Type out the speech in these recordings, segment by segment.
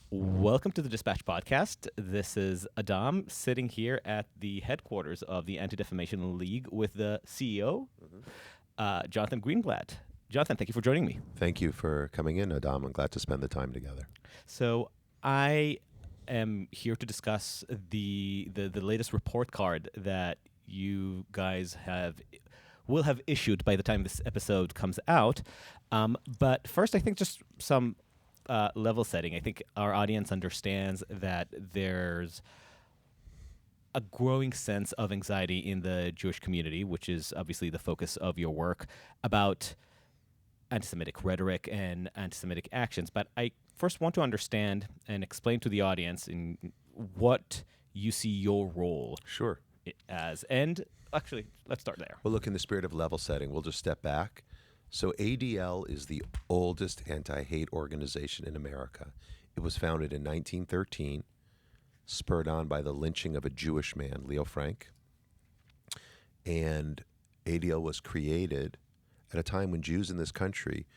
Welcome to the Dispatch Podcast. This is Adaam sitting here at the headquarters of the Anti-Defamation League with the CEO, Jonathan Greenblatt. Jonathan, thank you for joining me. Thank you for coming in, Adaam. I'm glad to spend the time together. So I am here to discuss the latest report card that you guys will have issued by the time this episode comes out. But first, I think just some level setting. I think our audience understands that there's a growing sense of anxiety in the Jewish community, which is obviously the focus of your work, about anti-Semitic rhetoric and anti-Semitic actions. But I first want to understand and explain to the audience in what you see your role as. And actually, let's start there. Well, look, in the spirit of level setting, we'll just step back. So ADL is the oldest anti-hate organization in America. It was founded in 1913, spurred on by the lynching of a Jewish man, Leo Frank. And ADL was created at a time when Jews in this country,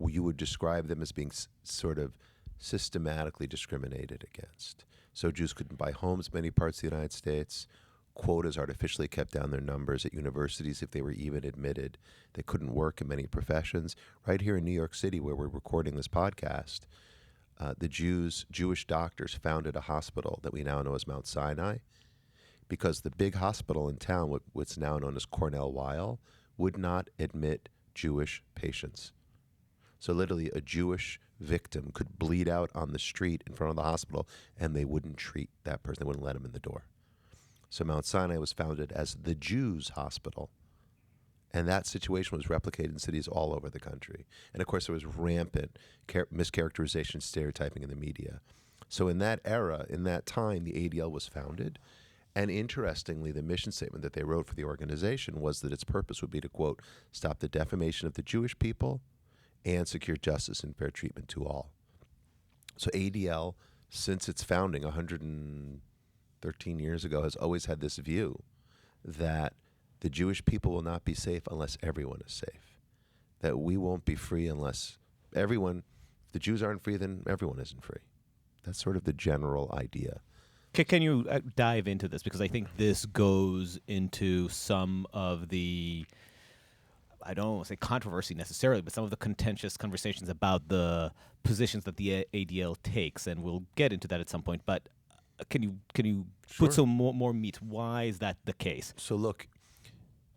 you would describe them as being sort of systematically discriminated against. So Jews couldn't buy homes in many parts of the United States. Quotas artificially kept down their numbers at universities if they were even admitted. They couldn't work in many professions. Right here in New York City, where we're recording this podcast, the Jewish doctors founded a hospital that we now know as Mount Sinai, because the big hospital in town, what's now known as Cornell Weill, would not admit Jewish patients. So literally a Jewish victim could bleed out on the street in front of the hospital, and they wouldn't treat that person. They wouldn't let him in the door. So Mount Sinai was founded as the Jews' hospital. And that situation was replicated in cities all over the country. And of course, there was rampant mischaracterization, stereotyping in the media. So in that era, in that time, the ADL was founded. And interestingly, the mission statement that they wrote for the organization was that its purpose would be to, quote, stop the defamation of the Jewish people and secure justice and fair treatment to all. So ADL, since its founding 113 years ago, has always had this view that the Jewish people will not be safe unless everyone is safe, that we won't be free unless if the Jews aren't free, then everyone isn't free. That's sort of the general idea. Can you dive into this? Because I think this goes into some of the, I don't want to say controversy necessarily, but some of the contentious conversations about the positions that the ADL takes, and we'll get into that at some point. But can you put some more meat? Why is that the case? So look,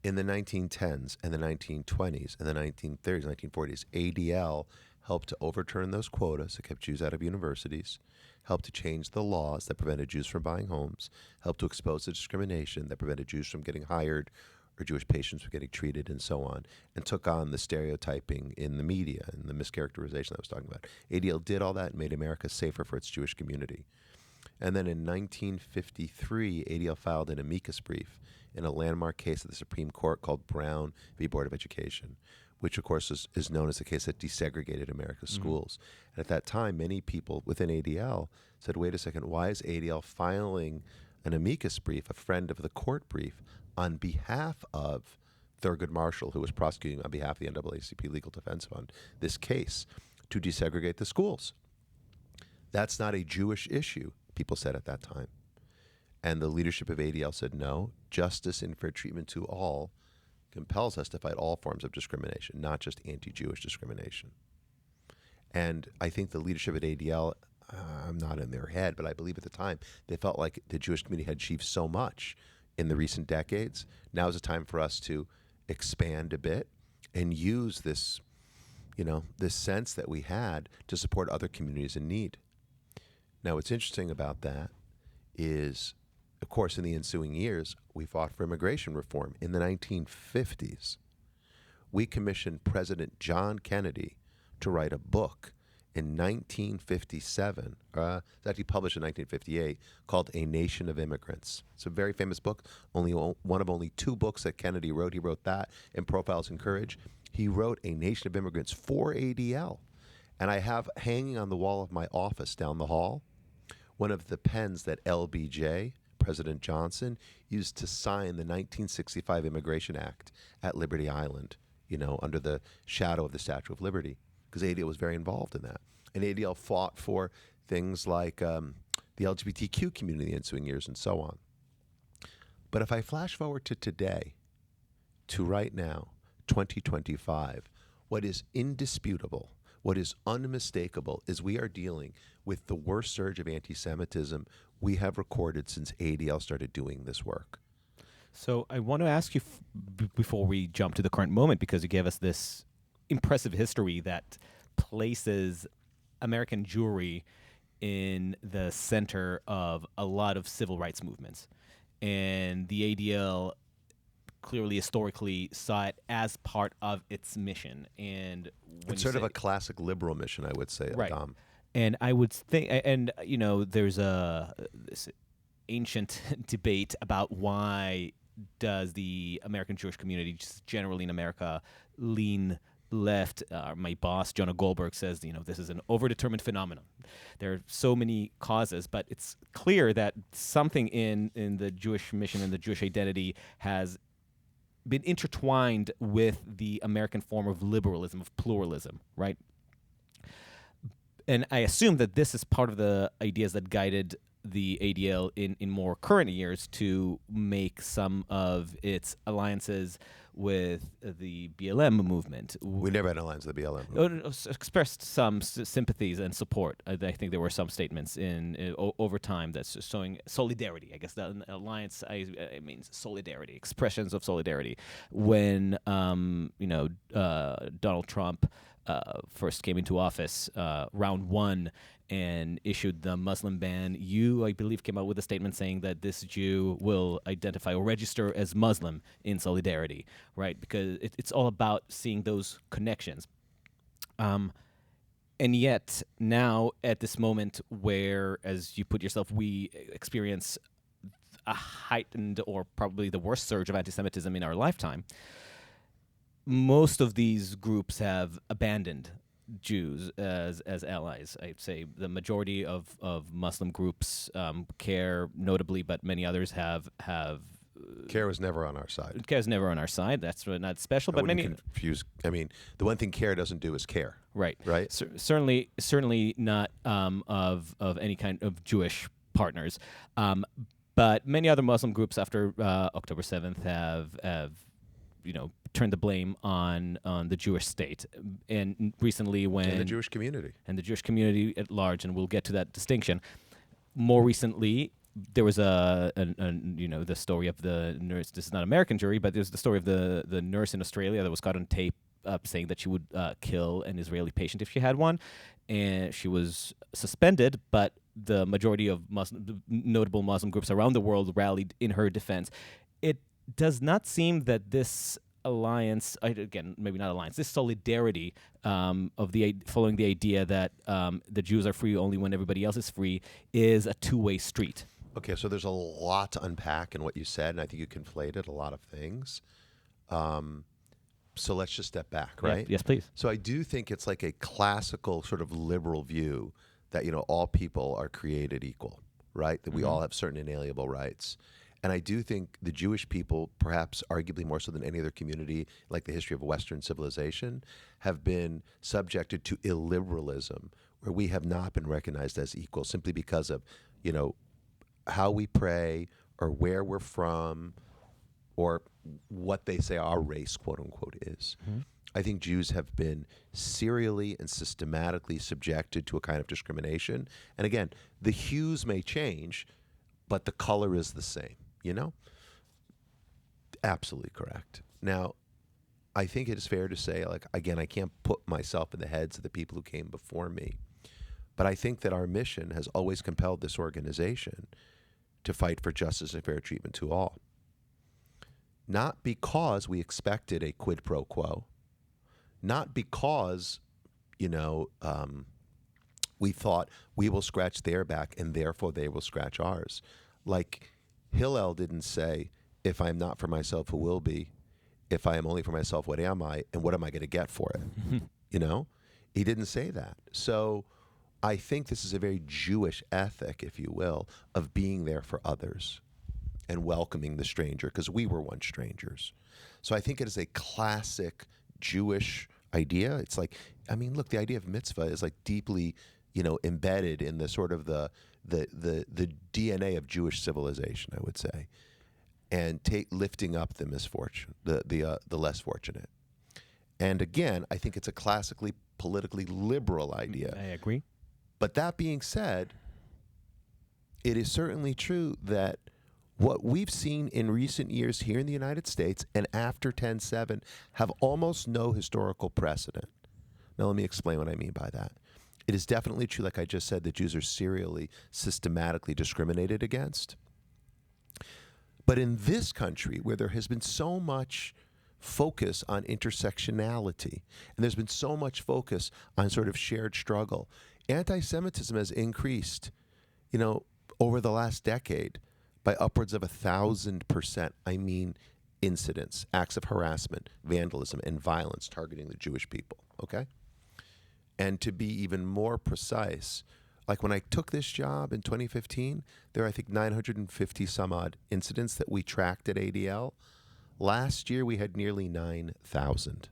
in the 1910s and the 1920s and the 1930s, 1940s, ADL helped to overturn those quotas that kept Jews out of universities, helped to change the laws that prevented Jews from buying homes, helped to expose the discrimination that prevented Jews from getting hired or Jewish patients from getting treated and so on, and took on the stereotyping in the media and the mischaracterization that I was talking about. ADL did all that and made America safer for its Jewish community. And then in 1953, ADL filed an amicus brief in a landmark case of the Supreme Court called Brown v. Board of Education, which of course is known as the case that desegregated America's schools. And at that time, many people within ADL said, wait a second, why is ADL filing an amicus brief, a friend of the court brief, on behalf of Thurgood Marshall, who was prosecuting on behalf of the NAACP Legal Defense Fund, this case to desegregate the schools? That's not a Jewish issue, people said at that time. And the leadership of ADL said, no, justice and fair treatment to all compels us to fight all forms of discrimination, not just anti-Jewish discrimination. And I think the leadership at ADL, I'm not in their head, but I believe at the time, they felt like the Jewish community had achieved so much in the recent decades. Now is the time for us to expand a bit and use this, this sense that we had to support other communities in need. Now, what's interesting about that is, of course, in the ensuing years, we fought for immigration reform. In the 1950s, we commissioned President John Kennedy to write a book in 1957, it's actually published in 1958, called A Nation of Immigrants. It's a very famous book, one of only two books that Kennedy wrote. He wrote that and Profiles in Courage. He wrote A Nation of Immigrants for ADL. And I have hanging on the wall of my office down the hall one of the pens that LBJ, President Johnson, used to sign the 1965 Immigration Act at Liberty Island, under the shadow of the Statue of Liberty, because ADL was very involved in that. And ADL fought for things like the LGBTQ community in the ensuing years, and so on. But if I flash forward to today, to right now, 2025, what is indisputable, what is unmistakable, is we are dealing with the worst surge of anti-Semitism we have recorded since ADL started doing this work. So I want to ask you before we jump to the current moment, because you gave us this impressive history that places American Jewry in the center of a lot of civil rights movements. And the ADL clearly historically saw it as part of its mission. And when It's sort of a classic liberal mission, I would say, right. Adaam. And I would think, and you know, there's this ancient debate about why does the American Jewish community, just generally in America, lean left. My boss, Jonah Goldberg, says, you know, this is an overdetermined phenomenon. There are so many causes, but it's clear that something in the Jewish mission and the Jewish identity has been intertwined with the American form of liberalism, of pluralism, right? And I assume that this is part of the ideas that guided the ADL in more current years to make some of its alliances with the BLM movement. We never had an alliance with the BLM movement. Expressed some sympathies and support. I think there were some statements over time that's showing solidarity. I guess the alliance means solidarity, expressions of solidarity. When Donald Trump first came into office, round one, and issued the Muslim ban, you, I believe, came out with a statement saying that this Jew will identify or register as Muslim in solidarity, right? Because it's all about seeing those connections. And yet, now, at this moment where, as you put yourself, we experience a heightened or probably the worst surge of anti-Semitism in our lifetime, most of these groups have abandoned Jews as allies. I'd say the majority of Muslim groups, CARE notably, but many others have. CARE was never on our side. CARE is never on our side. That's not special, but many confuse. I mean, the one thing CARE doesn't do is care. Right. Right. Certainly not of any kind of Jewish partners, but many other Muslim groups after October 7th have turned the blame on the Jewish state, and recently and the Jewish community at large, and we'll get to that distinction. More recently, there was the story of the nurse. This is not American Jewry, but there's the story of the nurse in Australia that was caught on tape saying that she would kill an Israeli patient if she had one, and she was suspended, but the majority of notable Muslim groups around the world rallied in her defense. It does not seem that this alliance, again, maybe not alliance, this solidarity following the idea that the Jews are free only when everybody else is free is a two-way street. Okay, so there's a lot to unpack in what you said, and I think you conflated a lot of things. So let's just step back, right? Yeah, yes, please. So I do think it's like a classical sort of liberal view that, all people are created equal, right? That we all have certain inalienable rights. And I do think the Jewish people, perhaps arguably more so than any other community, like the history of Western civilization, have been subjected to illiberalism, where we have not been recognized as equal simply because of, how we pray or where we're from or what they say our race, quote unquote, is. Mm-hmm. I think Jews have been serially and systematically subjected to a kind of discrimination. And again, the hues may change, but the color is the same. Absolutely correct. Now, I think it is fair to say, again, I can't put myself in the heads of the people who came before me, but I think that our mission has always compelled this organization to fight for justice and fair treatment to all. Not because we expected a quid pro quo, not because, we thought we will scratch their back and therefore they will scratch ours. Like Hillel didn't say, if I am not for myself, who will be? If I am only for myself, what am I? And what am I going to get for it? He didn't say that. So I think this is a very Jewish ethic, if you will, of being there for others and welcoming the stranger, because we were once strangers. So I think it is a classic Jewish idea. It's like, look, the idea of mitzvah is like deeply embedded in the sort of the DNA of Jewish civilization, I would say, and lifting up the misfortune, the less fortunate. And again, I think it's a classically politically liberal idea. I agree. But that being said, it is certainly true that what we've seen in recent years here in the United States and after 10/7 have almost no historical precedent. Now, let me explain what I mean by that. It is definitely true, like I just said, that Jews are serially, systematically discriminated against. But in this country, where there has been so much focus on intersectionality, and there's been so much focus on sort of shared struggle, anti-Semitism has increased, over the last decade by upwards of 1,000%. I mean, incidents, acts of harassment, vandalism, and violence targeting the Jewish people, okay? And to be even more precise, like when I took this job in 2015, there are, I think, 950 some odd incidents that we tracked at ADL. Last year, we had nearly 9,000.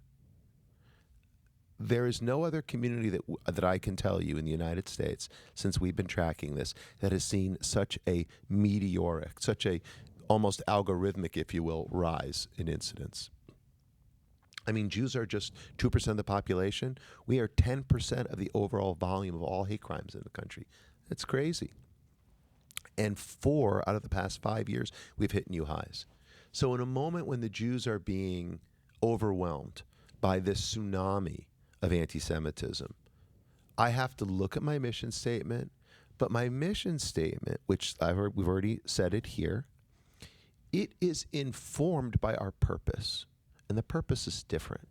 There is no other community that I can tell you in the United States, since we've been tracking this, that has seen such a meteoric, such a almost algorithmic, if you will, rise in incidents. I mean, Jews are just 2% of the population. We are 10% of the overall volume of all hate crimes in the country. That's crazy. And 4 out of the past 5 years, we've hit new highs. So in a moment when the Jews are being overwhelmed by this tsunami of anti-Semitism, I have to look at my mission statement. But my mission statement, which we've already said it here, it is informed by our purpose. And the purpose is different.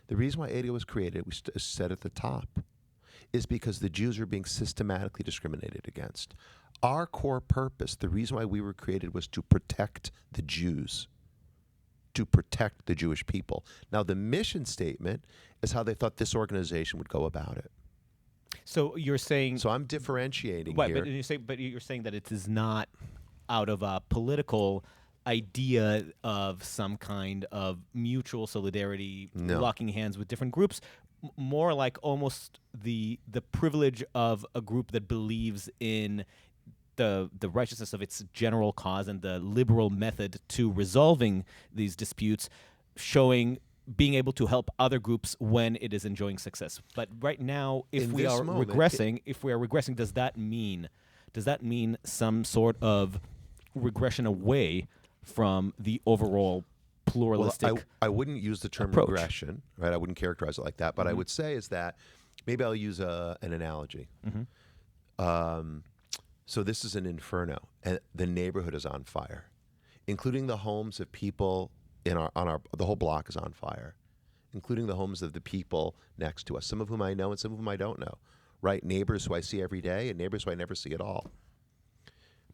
The reason why ADL was created, we said at the top, is because the Jews are being systematically discriminated against. Our core purpose, the reason why we were created, was to protect the Jews, to protect the Jewish people. Now, the mission statement is how they thought this organization would go about it. So you're saying... So I'm differentiating right, here. But you're saying that it is not out of a political idea of some kind of mutual solidarity, locking hands with different groups, more like almost the privilege of a group that believes in the righteousness of its general cause and the liberal method to resolving these disputes, being able to help other groups when it is enjoying success. But right now, if we are regressing, does that mean some sort of regression away from the overall pluralistic Well, I wouldn't use the term approach. Regression, right? I wouldn't characterize it like that. But I would say is that, maybe I'll use an analogy. So this is an inferno, and the neighborhood is on fire, including the homes of people the whole block is on fire, including the homes of the people next to us, some of whom I know and some of whom I don't know, right? Neighbors who I see every day and neighbors who I never see at all.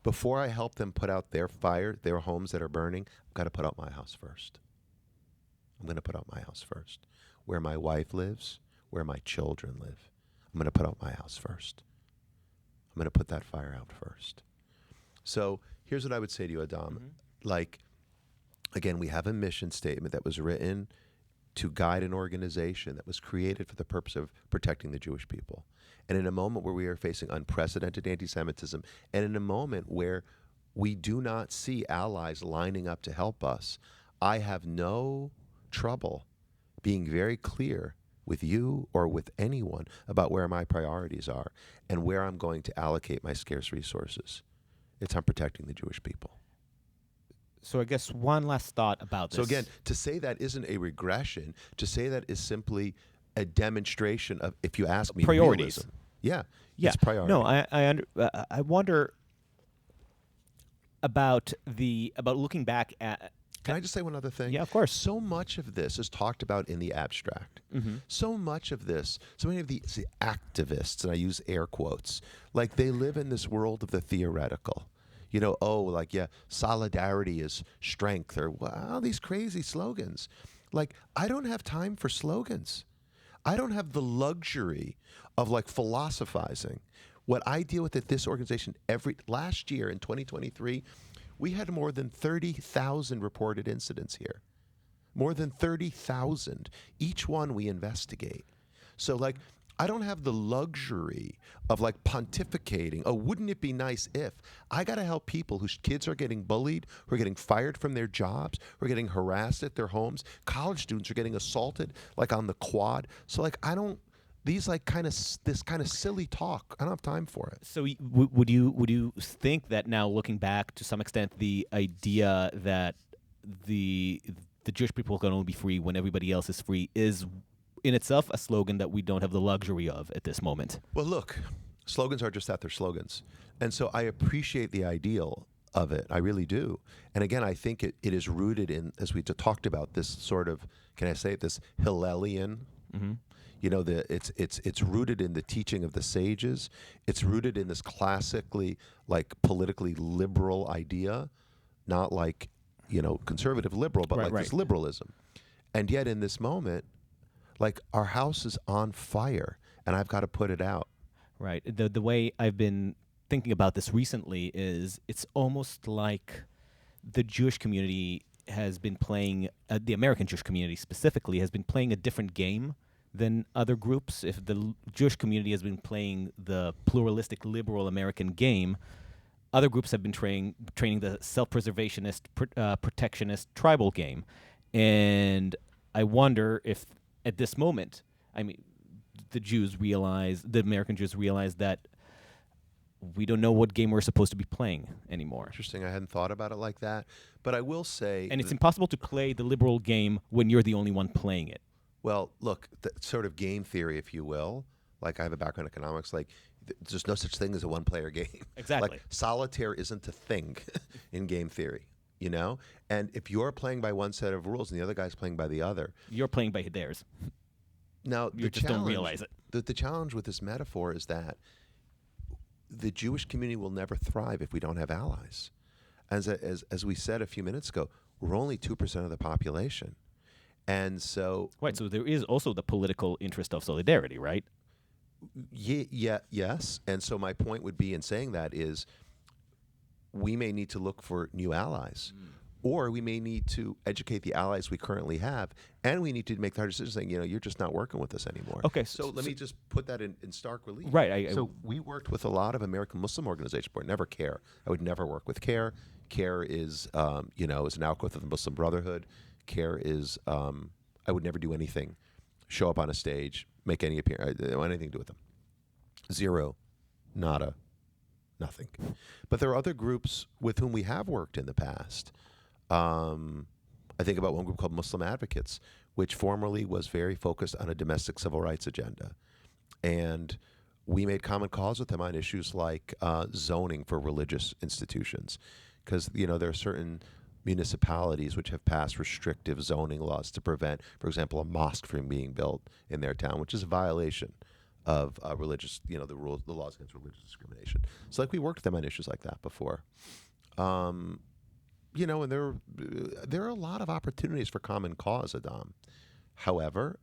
Before I help them put out their fire, their homes that are burning, I've got to put out my house first. I'm going to put out my house first. Where my wife lives, where my children live, I'm going to put out my house first. I'm going to put that fire out first. So here's what I would say to you, Adaam. Again, we have a mission statement that was written to guide an organization that was created for the purpose of protecting the Jewish people. And in a moment where we are facing unprecedented anti-Semitism, and in a moment where we do not see allies lining up to help us, I have no trouble being very clear with you or with anyone about where my priorities are and where I'm going to allocate my scarce resources. It's on protecting the Jewish people. So I guess one last thought about this. So again, to say that isn't a regression, to say that is simply a demonstration of, if you ask me, priorities. Realism. Yeah, it's priority. No, I wonder about looking back at. Can I just say one other thing? Yeah, of course. So much of this is talked about in the abstract. So much of this, so many of the activists, and I use air quotes, like they live in this world of the theoretical. Solidarity is strength, or all these crazy slogans. Like, I don't have time for slogans. I don't have the luxury of philosophizing. What I deal with at this organization last year in 2023, we had more than 30,000 reported incidents here. More than 30,000. Each one we investigate. So I don't have the luxury of like pontificating. Oh, wouldn't it be nice if? I got to help people whose kids are getting bullied, who are getting fired from their jobs, who are getting harassed at their homes. College students are getting assaulted like on the quad. So like I don't. These like this kind of silly talk. I don't have time for it. So would you think that now, looking back to some extent, the idea that the Jewish people can only be free when everybody else is free is in itself a slogan that we don't have the luxury of at this moment? Well, look, slogans are just that, they're slogans. And so I appreciate the ideal of it. I really do. And again, I think it is rooted in, as we talked about, this sort of, can I say it, this Hillelian, you know, it's rooted in the teaching of the sages. It's rooted in this classically, like, politically liberal idea, not like, you know, conservative liberal, but this liberalism. And yet in this moment, like, our house is on fire, and I've got to put it out. Right. The way I've been thinking about this recently is it's almost like the Jewish community has been playing, the American Jewish community specifically, has been playing a different game than other groups. If the Jewish community has been playing the pluralistic liberal American game, other groups have been training the self-preservationist, protectionist tribal game. And I wonder if at this moment, I mean, the American Jews realize that we don't know what game we're supposed to be playing anymore. Interesting. I hadn't thought about it like that. But I will say... And it's impossible to play the liberal game when you're the only one playing it. Well, look, the sort of game theory, if you will, like I have a background in economics, like there's no such thing as a one-player game. Exactly. Like solitaire isn't a thing in game theory, you know? And if you're playing by one set of rules and the other guy's playing by the other... You're playing by theirs. Now, you just don't realize it. The challenge with this metaphor is that the Jewish community will never thrive if we don't have allies. As we said a few minutes ago, we're only 2% of the population. And so... Right, so there is also the political interest of solidarity, right? Yes. And so my point would be in saying that is we may need to look for new allies. Or we may need to educate the allies we currently have, and we need to make the hard decision saying, you know, you're just not working with us anymore. Okay. So let me just put that in stark relief. Right. So we worked with a lot of American Muslim organizations, but never CARE. I would never work with CARE. CARE is, is an outgrowth of the Muslim Brotherhood. CARE is, I would never do anything, show up on a stage, make any appearance, I don't want anything to do with them. Zero, nada, nothing. But there are other groups with whom we have worked in the past. I think about one group called Muslim Advocates, which formerly was very focused on a domestic civil rights agenda. And we made common cause with them on issues like zoning for religious institutions. Because, you know, there are certain municipalities which have passed restrictive zoning laws to prevent, for example, a mosque from being built in their town, which is a violation of religious, the laws against religious discrimination. So, like, we worked with them on issues like that before. And there are a lot of opportunities for common cause, Adaam. However,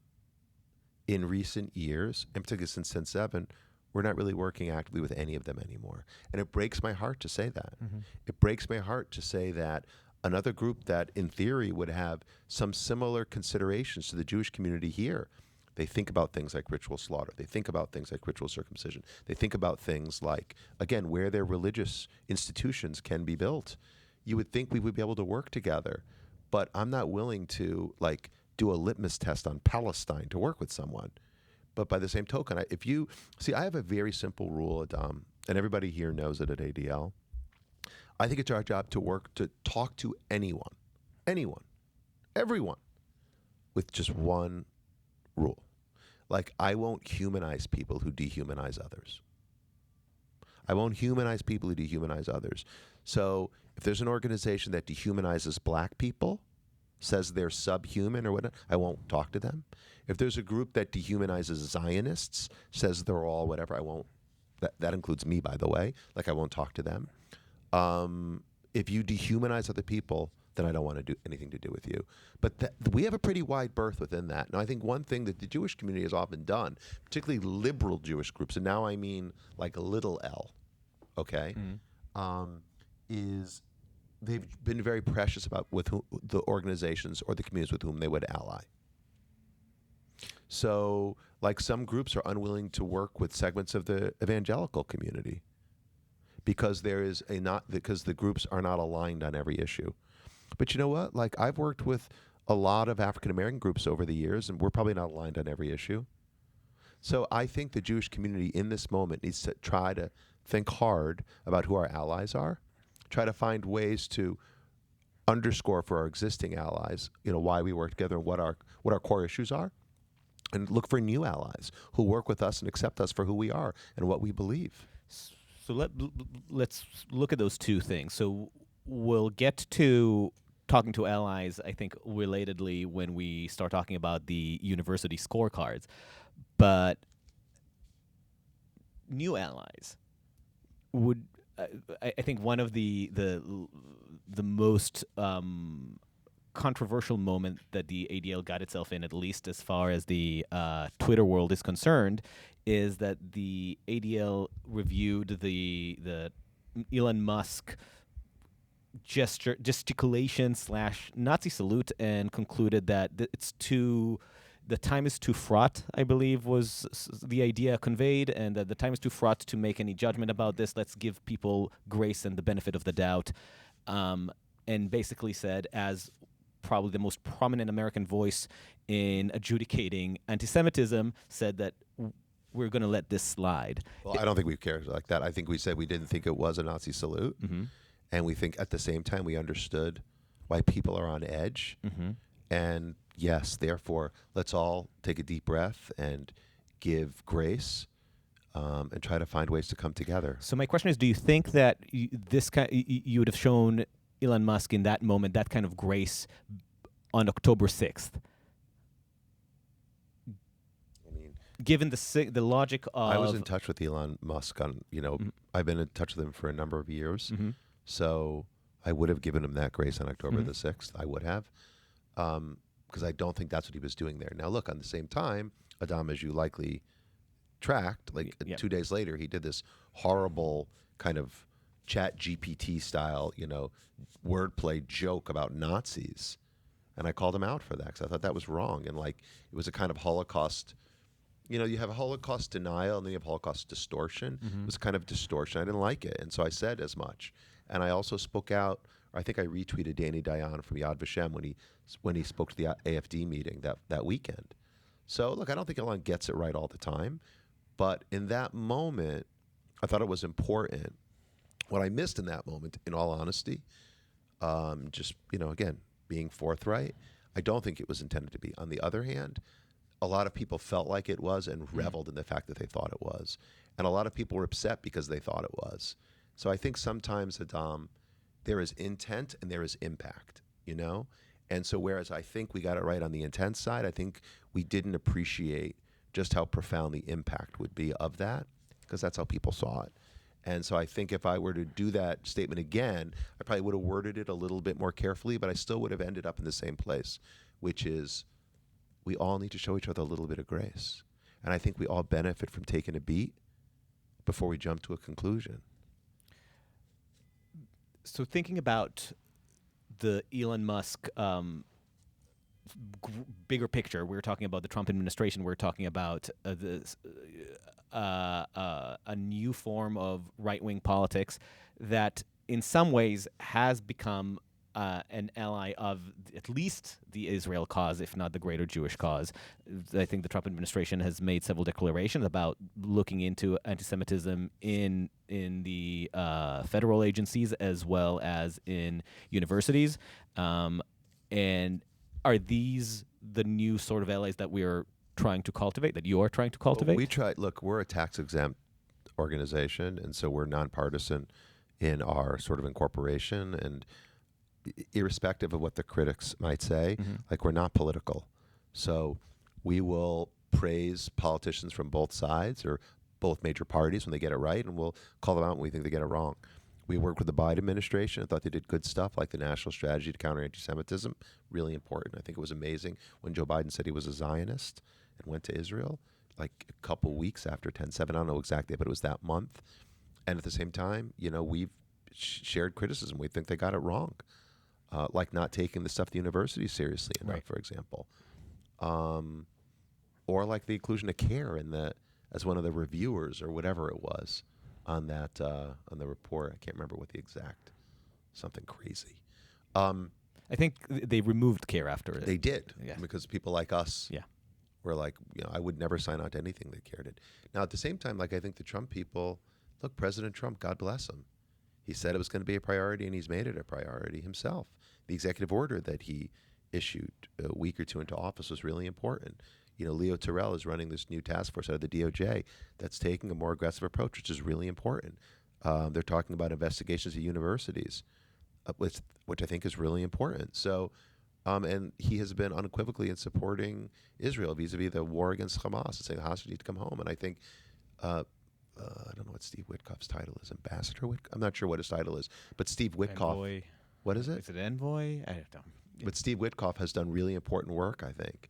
in recent years, and particularly since 10/7, we're not really working actively with any of them anymore. And it breaks my heart to say that. Mm-hmm. It breaks my heart to say that another group that, in theory, would have some similar considerations to the Jewish community here. They think about things like ritual slaughter. They think about things like ritual circumcision. They think about things like, again, where their religious institutions can be built. You would think we would be able to work together, but I'm not willing to, like, do a litmus test on Palestine to work with someone. But by the same token, I have a very simple rule, Adaam, and everybody here knows it at ADL. I think it's our job to talk to anyone, everyone, with just one rule. Like, I won't humanize people who dehumanize others. I won't humanize people who dehumanize others. So if there's an organization that dehumanizes black people, says they're subhuman or whatever, I won't talk to them. If there's a group that dehumanizes Zionists, says they're all whatever, I won't. That includes me, by the way. Like, I won't talk to them. If you dehumanize other people, then I don't want to do anything to do with you. But we have a pretty wide berth within that. Now, I think one thing that the Jewish community has often done, particularly liberal Jewish groups, and now I mean like a little L, okay, is they've been very precious about the organizations or the communities with whom they would ally. So Like some groups are unwilling to work with segments of the evangelical community because because the groups are not aligned on every issue. But you know what? Like I've worked with a lot of African American groups over the years, and we're probably not aligned on every issue. So I think the Jewish community in this moment needs to try to think hard about who our allies are, try to find ways to underscore for our existing allies, why we work together and what our core issues are, and look for new allies who work with us and accept us for who we are and what we believe. So let's look at those two things. So we'll get to talking to allies, I think, relatedly when we start talking about the university scorecards. But new allies would, I think, one of the most controversial moment that the ADL got itself in, at least as far as the Twitter world is concerned, is that the ADL reviewed the Elon Musk gesticulation / Nazi salute and concluded that the time is too fraught, I believe was the idea conveyed, and that the time is too fraught to make any judgment about this. Let's give people grace and the benefit of the doubt. And basically said, as probably the most prominent American voice in adjudicating anti-Semitism, said that we're going to let this slide. Well, I don't think we cared like that. I think we said we didn't think it was a Nazi salute. Mm-hmm. And we think at the same time we understood why people are on edge. Mm-hmm. And yes, therefore, let's all take a deep breath and give grace and try to find ways to come together. So my question is, do you think that you would have shown Elon Musk in that moment that kind of grace on October 6th? Given the logic of... I was in touch with Elon Musk on, Mm-hmm. I've been in touch with him for a number of years. Mm-hmm. So I would have given him that grace on October Mm-hmm. the 6th. I would have. Because I don't think that's what he was doing there. Now, look, on the same time, Adaam, as you likely tracked, 2 days later, he did this horrible kind of chat GPT style, wordplay joke about Nazis. And I called him out for that because I thought that was wrong. And it was a kind of Holocaust... you have a Holocaust denial and then you have Holocaust distortion. Mm-hmm. It was kind of distortion. I didn't like it. And so I said as much. And I also spoke out, or I think I retweeted Danny Dayan from Yad Vashem when he spoke to the AFD meeting that weekend. So, look, I don't think Elon gets it right all the time. But in that moment, I thought it was important. What I missed in that moment, in all honesty, again, being forthright, I don't think it was intended to be. On the other hand, a lot of people felt like it was and reveled in the fact that they thought it was. And a lot of people were upset because they thought it was. So I think sometimes, Adaam, there is intent and there is impact, And so whereas I think we got it right on the intent side, I think we didn't appreciate just how profound the impact would be of that, because that's how people saw it. And so I think if I were to do that statement again, I probably would have worded it a little bit more carefully, but I still would have ended up in the same place, which is we all need to show each other a little bit of grace. And I think we all benefit from taking a beat before we jump to a conclusion. So thinking about the Elon Musk bigger picture, we're talking about the Trump administration, we're talking about a new form of right-wing politics that in some ways has become an ally of at least the Israel cause, if not the greater Jewish cause. I think the Trump administration has made several declarations about looking into anti-Semitism in the federal agencies as well as in universities. And are these the new sort of allies that we are trying to cultivate, that you are trying to cultivate? Well, look, we're a tax-exempt organization, and so we're nonpartisan in our sort of incorporation, and irrespective of what the critics might say, we're not political. So we will praise politicians from both sides or both major parties when they get it right, and we'll call them out when we think they get it wrong. We worked with the Biden administration. I thought they did good stuff, like the National Strategy to Counter Anti-Semitism. Really important. I think it was amazing when Joe Biden said he was a Zionist and went to Israel, a couple weeks after 10/7. I don't know exactly, but it was that month. And at the same time, we've shared criticism. We think they got it wrong. Like not taking the stuff at the university seriously enough, right, for example. or like the inclusion of care in the as one of the reviewers or whatever it was on that on the report. I can't remember what the exact something crazy. I think they removed care after it. They did, Yeah. because people like us Yeah. were like, I would never sign on to anything that care did. Now, at the same time, like I think the Trump people, look, President Trump, God bless him. He said it was going to be a priority, and he's made it a priority himself. The executive order that he issued a week or two into office was really important. Leo Terrell is running this new task force out of the DOJ that's taking a more aggressive approach, which is really important. They're talking about investigations at universities, which I think is really important. So, and he has been unequivocally in supporting Israel vis-a-vis the war against Hamas and saying the hostages need to come home. And I think, I don't know what Steve Witkoff's title is, Ambassador Witkoff? I'm not sure what his title is, but Steve Witkoff. Envoy. What is it? Is it envoy? I don't know. Yeah. But Steve Witkoff has done really important work, I think,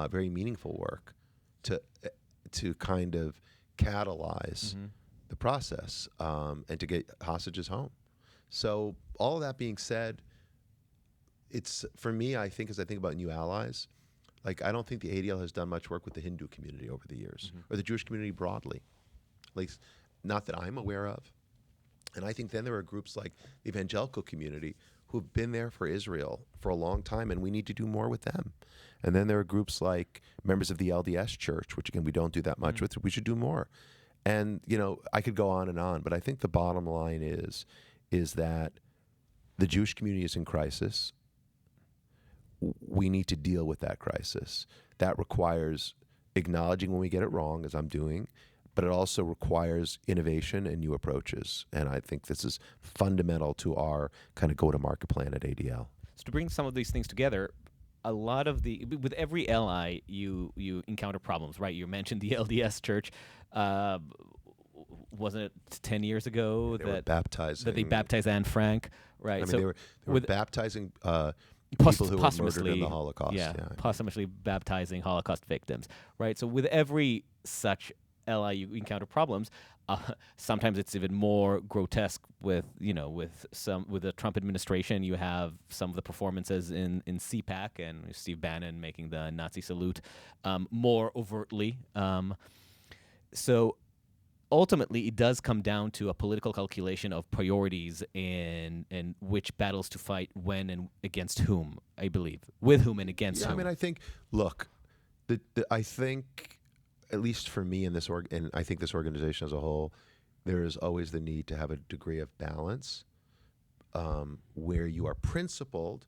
very meaningful work to kind of catalyze the process and to get hostages home. So all of that being said, it's for me, I think, as I think about new allies, like I don't think the ADL has done much work with the Hindu community over the years or the Jewish community broadly, at least not that I'm aware of. And I think then there are groups like the evangelical community who've been there for Israel for a long time, and we need to do more with them. And then there are groups like members of the LDS Church, which again we don't do that much with. We should do more. And I could go on, but I think the bottom line is that the Jewish community is in crisis. We need to deal with that crisis. That requires acknowledging when we get it wrong, as I'm doing, but it also requires innovation and new approaches. And I think this is fundamental to our kind of go-to-market plan at ADL. So to bring some of these things together, with every ally, you encounter problems, right? You mentioned the LDS Church. Wasn't it 10 years ago They were baptizing, that they baptized Anne Frank, right? I mean, they were baptizing people who were murdered in the Holocaust. Yeah, posthumously baptizing Holocaust victims, right? So with every such ally, you encounter problems. Sometimes it's even more grotesque with the Trump administration. You have some of the performances in CPAC and Steve Bannon making the Nazi salute more overtly. So ultimately, it does come down to a political calculation of priorities and which battles to fight when and against whom, I believe. With whom and against whom. I mean, I think, look, I think, at least for me in this and I think this organization as a whole, there is always the need to have a degree of balance where you are principled,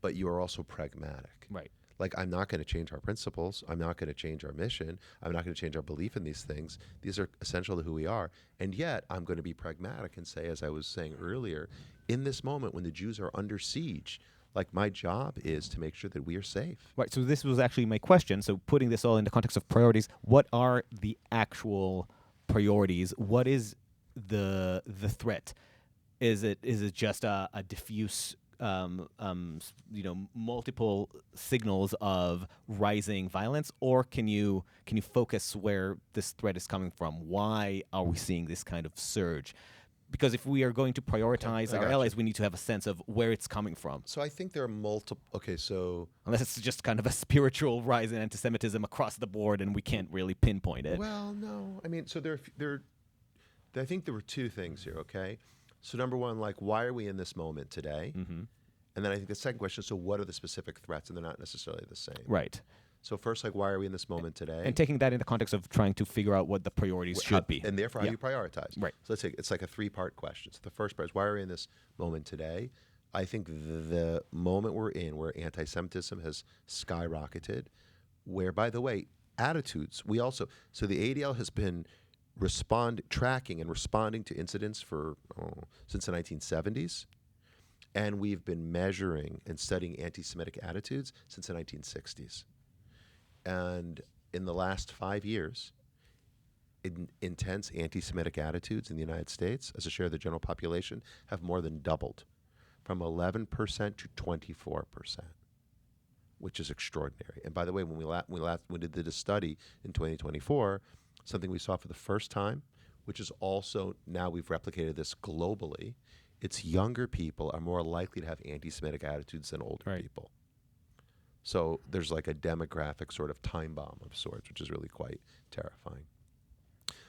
but you are also pragmatic. Right. Like, I'm not going to change our principles. I'm not going to change our mission. I'm not going to change our belief in these things. These are essential to who we are. And yet, I'm going to be pragmatic and say, as I was saying earlier, in this moment when the Jews are under siege, like, my job is to make sure that we are safe. Right. So this was actually my question. So putting this all in the context of priorities, what are the actual priorities? What is the threat? Is it just a diffuse multiple signals of rising violence, or can you focus where this threat is coming from? Why are we seeing this kind of surge? Because if we are going to prioritize our allies, we need to have a sense of where it's coming from. So I think there are multiple. Okay, so unless it's just kind of a spiritual rise in anti-Semitism across the board, and we can't really pinpoint it. Well, no, I mean, so I think there were two things here. Okay, so number one, like, why are we in this moment today? Mm-hmm. And then I think the second question is, so what are the specific threats? And they're not necessarily the same. Right. So first, like, why are we in this moment today? And taking that in the context of trying to figure out what the priorities should be. And therefore, how do you prioritize? Right. So let's say it's like a three-part question. So the first part is, why are we in this moment today? I think the moment we're in, where anti-Semitism has skyrocketed, where, by the way, attitudes, so the ADL has been tracking and responding to incidents since the 1970s. And we've been measuring and studying anti-Semitic attitudes since the 1960s. And in the last 5 years, intense anti-Semitic attitudes in the United States, as a share of the general population, have more than doubled, from 11% to 24%, which is extraordinary. And by the way, when we did the study in 2024, something we saw for the first time, which is also now we've replicated this globally, it's younger people are more likely to have anti-Semitic attitudes than older people. So there's like a demographic sort of time bomb of sorts, which is really quite terrifying.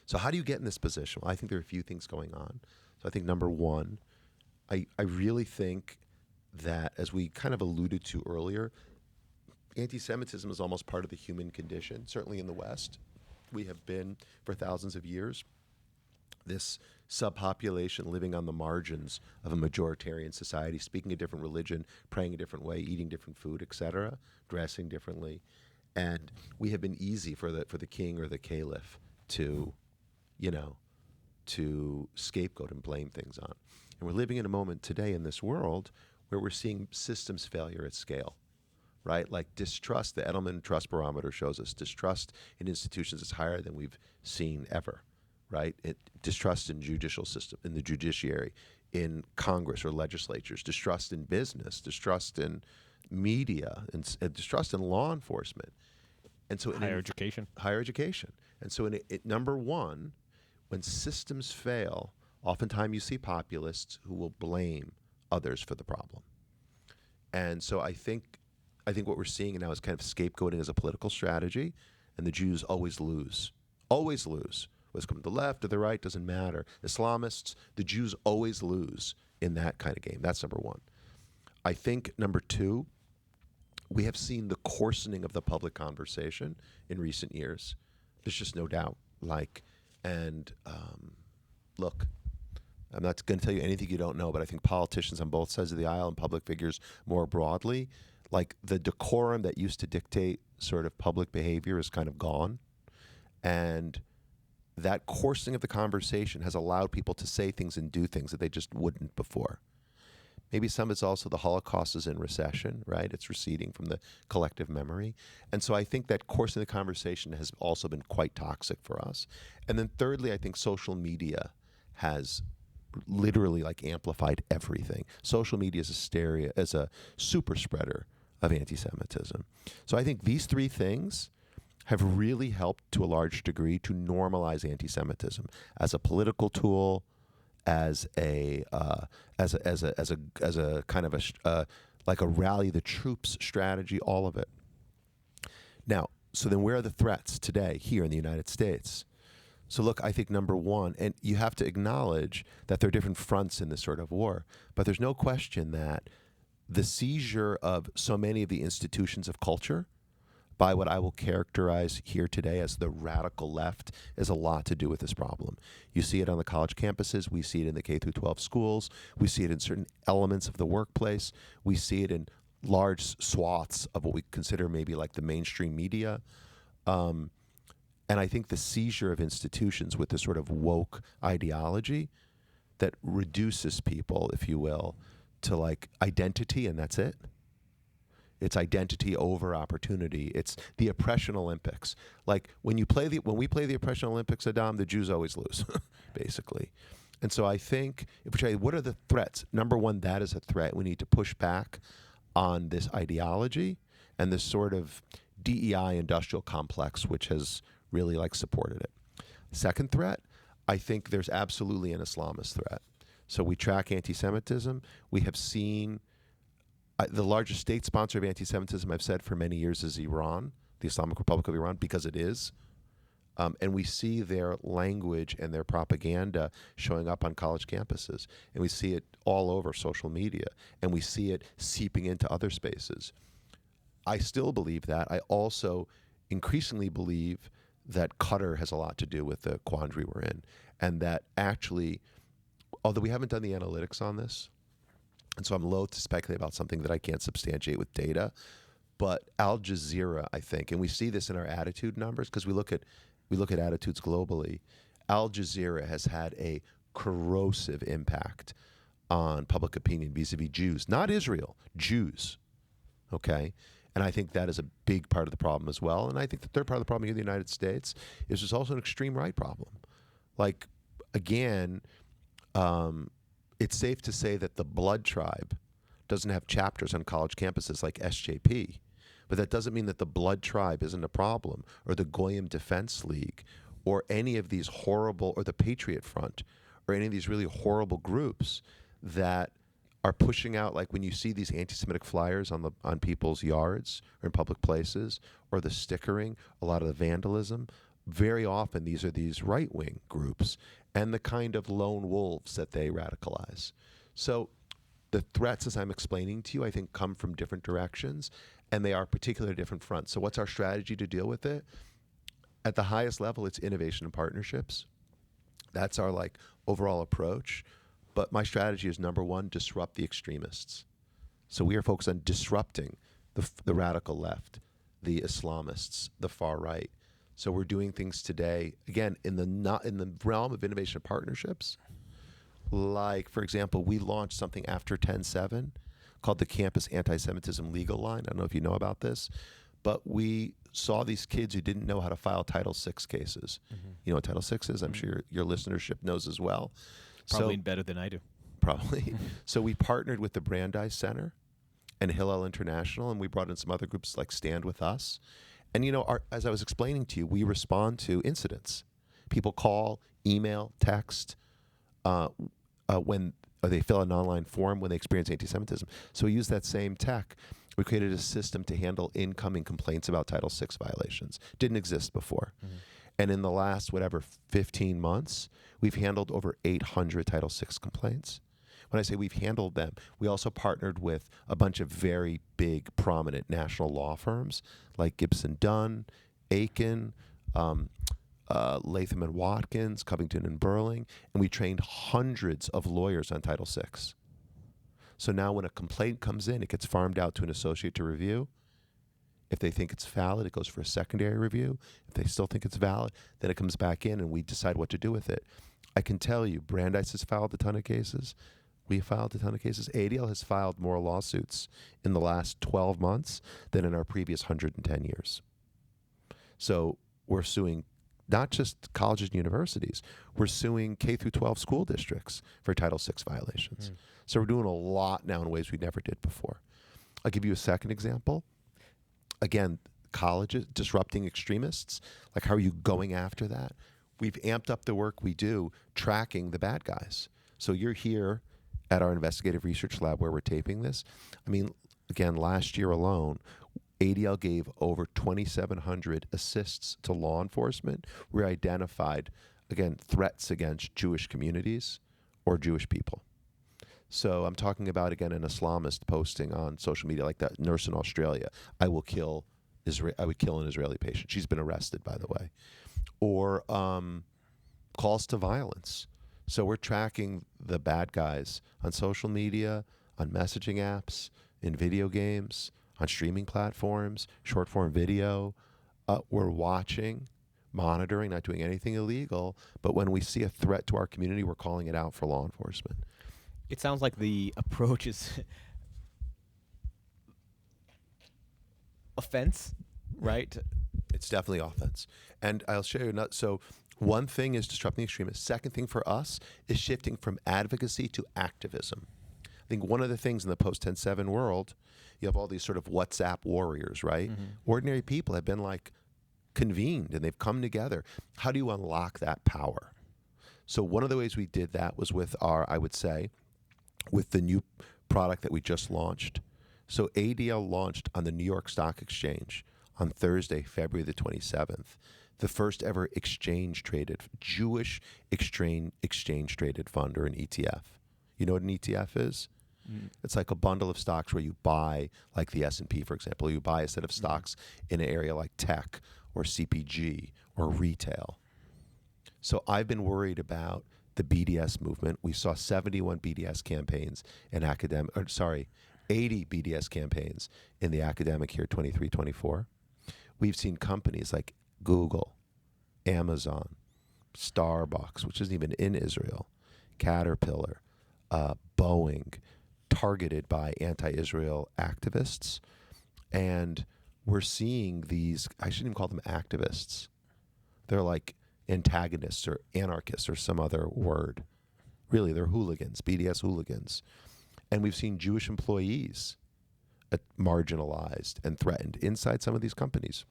So how do you get in this position? Well, I think there are a few things going on. So I think number one, I really think that, as we kind of alluded to earlier, anti-Semitism is almost part of the human condition. Certainly in the West, we have been for thousands of years this subpopulation living on the margins of a majoritarian society, speaking a different religion, praying a different way, eating different food, etc., dressing differently. And we have been easy for the king or the caliph to, to scapegoat and blame things on. And we're living in a moment today in this world where we're seeing systems failure at scale, right? Like distrust, the Edelman Trust Barometer shows us distrust in institutions is higher than we've seen ever, right? Distrust in judicial system, in the judiciary, in Congress or legislatures, distrust in business, distrust in media, and distrust in law enforcement. And so higher education. Higher education. And so number one, when systems fail, oftentimes you see populists who will blame others for the problem. And so I think what we're seeing now is kind of scapegoating as a political strategy, and the Jews always lose. Always lose. Whether it's coming to the left or the right, doesn't matter. Islamists, the Jews always lose in that kind of game. That's number one. I think number two, we have seen the coarsening of the public conversation in recent years. There's just no doubt. Look, I'm not going to tell you anything you don't know, but I think politicians on both sides of the aisle and public figures more broadly, like the decorum that used to dictate sort of public behavior is kind of gone. And that coarsening of the conversation has allowed people to say things and do things that they just wouldn't before. Maybe some of it's also the Holocaust is in recession, right? It's receding from the collective memory. And so I think that coarsening the conversation has also been quite toxic for us. And then thirdly, I think social media has literally amplified everything. Social media is a super spreader of anti-Semitism. So I think these three things have really helped to a large degree to normalize anti-Semitism as a political tool, as a kind of a rally the troops strategy, all of it. Now, so then where are the threats today here in the United States? So look, I think number one, and you have to acknowledge that there are different fronts in this sort of war, but there's no question that the seizure of so many of the institutions of culture by what I will characterize here today as the radical left is a lot to do with this problem. You see it on the college campuses. We see it in the K through 12 schools. We see it in certain elements of the workplace. We see it in large swaths of what we consider maybe like the mainstream media. And I think the seizure of institutions with this sort of woke ideology that reduces people, if you will, to identity, and that's it. It's identity over opportunity. It's the oppression Olympics. When we play the oppression Olympics, Adaam, the Jews always lose, basically. And so I think if we try, what are the threats? Number one, that is a threat. We need to push back on this ideology and this sort of DEI industrial complex, which has really supported it. Second threat, I think there's absolutely an Islamist threat. So we track anti-Semitism. We have seen the largest state sponsor of anti-Semitism, I've said for many years, is Iran, the Islamic Republic of Iran, because it is. And we see their language and their propaganda showing up on college campuses. And we see it all over social media. And we see it seeping into other spaces. I still believe that. I also increasingly believe that Qatar has a lot to do with the quandary we're in. And that actually, although we haven't done the analytics on this, and so I'm loath to speculate about something that I can't substantiate with data, but Al Jazeera, I think, and we see this in our attitude numbers because we look at attitudes globally. Al Jazeera has had a corrosive impact on public opinion vis-a-vis Jews, not Israel, Jews. Okay, and I think that is a big part of the problem as well. And I think the third part of the problem here in the United States is there's also an extreme right problem. It's safe to say that the Blood Tribe doesn't have chapters on college campuses like SJP, but that doesn't mean that the Blood Tribe isn't a problem, or the Goyim Defense League, or any of these horrible, or the Patriot Front, or any of these really horrible groups that are pushing out, like when you see these anti-Semitic flyers on people's yards or in public places, or the stickering, a lot of the vandalism, very often these are these right-wing groups and the kind of lone wolves that they radicalize. So the threats, as I'm explaining to you, I think come from different directions, and they are particularly different fronts. So what's our strategy to deal with it? At the highest level, it's innovation and partnerships. That's our like overall approach. But my strategy is, number one, disrupt the extremists. So we are focused on disrupting the radical left, the Islamists, the far right. So we're doing things today, again, in the realm of innovation and partnerships. Like, for example, we launched something after 10/7 called the Campus Anti-Semitism Legal Line. I don't know if you know about this, but we saw these kids who didn't know how to file Title VI cases. Mm-hmm. You know what Title VI is? I'm sure your listenership knows as well. Probably better than I do. Probably. So we partnered with the Brandeis Center and Hillel International, and we brought in some other groups like Stand With Us. And, you know, as I was explaining to you, we respond to incidents. People call, email, text, when they fill an online form when they experience anti-Semitism. So we use that same tech. We created a system to handle incoming complaints about Title VI violations. Didn't exist before. Mm-hmm. And in the last, 15 months, we've handled over 800 Title VI complaints. When I say we've handled them, we also partnered with a bunch of very big, prominent national law firms like Gibson Dunn, Aiken, Latham and Watkins, Covington and Burling, and we trained hundreds of lawyers on Title VI. So now when a complaint comes in, it gets farmed out to an associate to review. If they think it's valid, it goes for a secondary review. If they still think it's valid, then it comes back in and we decide what to do with it. I can tell you, Brandeis has filed a ton of cases. We filed a ton of cases. ADL has filed more lawsuits in the last 12 months than in our previous 110 years. So we're suing not just colleges and universities, we're suing K through 12 school districts for Title VI violations. So we're doing a lot now in ways we never did before. I'll give you a second example. Again, colleges, disrupting extremists. Like, how are you going after that? We've amped up the work we do tracking the bad guys. So you're here at our investigative research lab where we're taping this. I mean, again, last year alone, ADL gave over 2,700 assists to law enforcement. We identified, again, threats against Jewish communities or Jewish people. So I'm talking about, again, an Islamist posting on social media, like that nurse in Australia. I would kill an Israeli patient. She's been arrested, by the way. Or calls to violence. So we're tracking the bad guys on social media, on messaging apps, in video games, on streaming platforms, short form video. We're watching, monitoring, not doing anything illegal. But when we see a threat to our community, we're calling it out for law enforcement. It sounds like the approach is offense, right? It's definitely offense. And I'll show you another. So one thing is disrupting extremists. Second thing for us is shifting from advocacy to activism. I think one of the things in the post-10/7 world, you have all these sort of WhatsApp warriors, right? Mm-hmm. Ordinary people have been like convened and they've come together. How do you unlock that power? So one of the ways we did that was with with the new product that we just launched. So ADL launched on the New York Stock Exchange on Thursday, February the 27th, the first ever Jewish exchange traded fund, or an ETF. You know what an ETF is? It's like a bundle of stocks where you buy, like the S&P, for example. You buy a set of stocks in an area like tech or CPG or retail. So I've been worried about the BDS movement. We saw 71 BDS campaigns in 80 BDS campaigns in the academic year 23-24. We've seen companies like Google, Amazon, Starbucks, which isn't even in Israel, Caterpillar, Boeing, targeted by anti-Israel activists. And we're seeing these, I shouldn't even call them activists. They're like antagonists or anarchists or some other word. Really, they're hooligans, BDS hooligans. And we've seen Jewish employees marginalized and threatened inside some of these companies.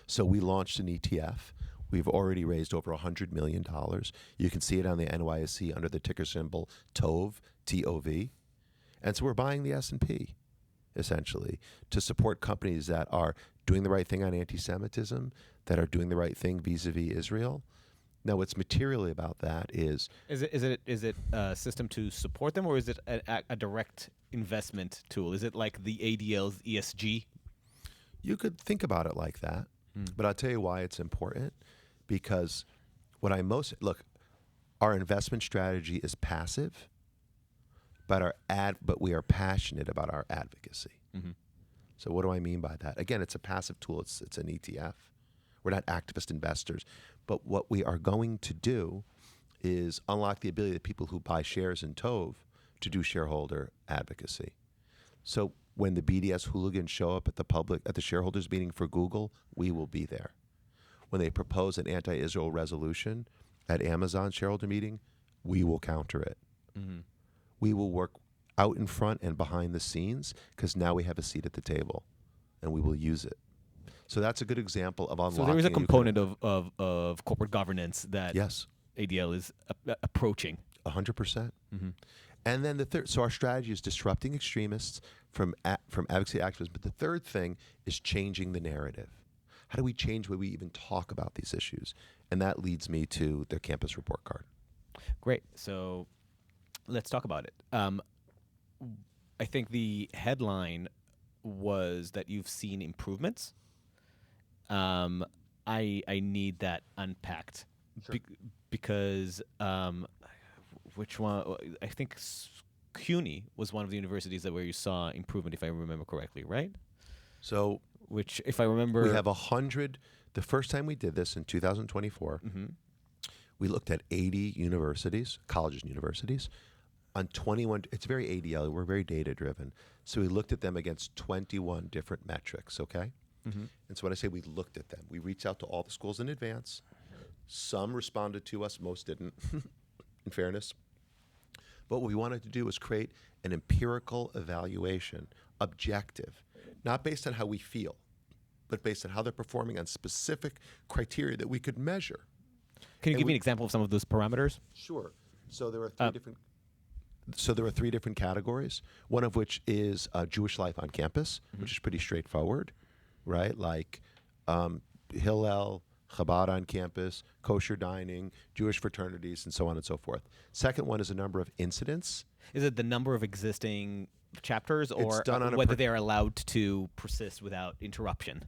So we launched an ETF. We've already raised over $100 million. You can see it on the NYSE under the ticker symbol TOV, T-O-V. And so we're buying the S&P, essentially, to support companies that are doing the right thing on anti-Semitism, that are doing the right thing vis-a-vis Israel. Now, what's materially about that is it a system to support them, or is it a direct investment tool? Is it like the ADL's ESG? you could think about it like that, but I'll tell you why it's important. Because what I most look, our investment strategy is passive, but we are passionate about our advocacy. So what do I mean by that? Again, it's a passive tool. It's an ETF. We're not activist investors. But what we are going to do is unlock the ability of people who buy shares in Tove to do shareholder advocacy. So when the BDS hooligans show up at the shareholders meeting for Google, we will be there. When they propose an anti-Israel resolution at Amazon shareholder meeting, we will counter it. We will work out in front and behind the scenes because now we have a seat at the table, and we will use it. So that's a good example of unlocking. So there is a component of corporate governance that yes, ADL is approaching. 100%. And then the third, so our strategy is disrupting extremists from advocacy activism. But the third thing is changing the narrative. How do we change the way we even talk about these issues? And that leads me to the campus report card. Great. So let's talk about it. I think the headline was that you've seen improvements. I need that unpacked because which one? I think CUNY was one of the universities where you saw improvement, if I remember correctly, right? So, which, if I remember, we have 100. The first time we did this in 2024, we looked at 80 universities, colleges and universities, on 21. It's very ADL. We're very data driven. So we looked at them against 21 different metrics. Okay. And so when I say we looked at them, we reached out to all the schools in advance. Some responded to us, most didn't, in fairness. But what we wanted to do was create an empirical evaluation, objective, not based on how we feel, but based on how they're performing on specific criteria that we could measure. Can you give me an example of some of those parameters? Sure. So there are three different categories. One of which is Jewish life on campus, which is pretty straightforward, right? Like Hillel, Chabad on campus, kosher dining, Jewish fraternities, and so on and so forth. Second one is a number of incidents. Is it the number of existing chapters, or whether they're allowed to persist without interruption?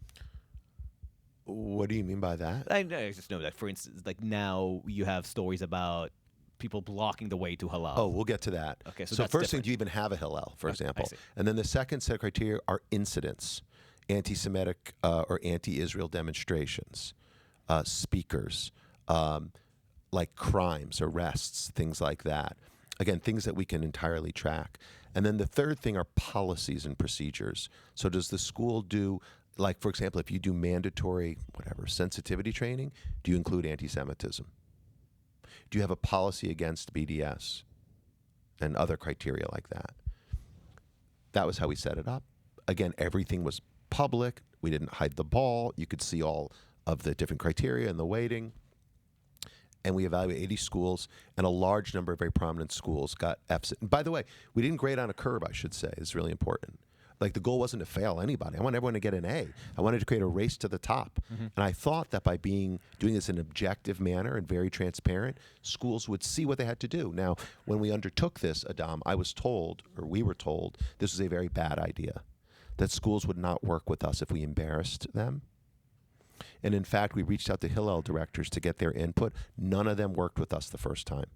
What do you mean by that? I just know that, for instance, like now you have stories about people blocking the way to Hillel. Oh, we'll get to that. Okay, so first different. thing, do you even have a Hillel, for example? I see. And then the second set of criteria are incidents, anti-Semitic or anti-Israel demonstrations, speakers, like crimes, arrests, things like that. Again, things that we can entirely track. And then the third thing are policies and procedures. So does the school do, like, for example, if you do mandatory, sensitivity training, do you include anti-Semitism? Do you have a policy against BDS and other criteria like that? That was how we set it up. Again, everything was public. We didn't hide the ball. You could see all of the different criteria and the weighting. And we evaluated 80 schools, and a large number of very prominent schools got Fs. And by the way, we didn't grade on a curve, I should say. It's really important. Like, the goal wasn't to fail anybody. I want everyone to get an A. I wanted to create a race to the top. And I thought that by doing this in an objective manner and very transparent, schools would see what they had to do. Now, when we undertook this, Adaam, we were told, this was a very bad idea, that schools would not work with us if we embarrassed them. And in fact, we reached out to Hillel directors to get their input. None of them worked with us the first time.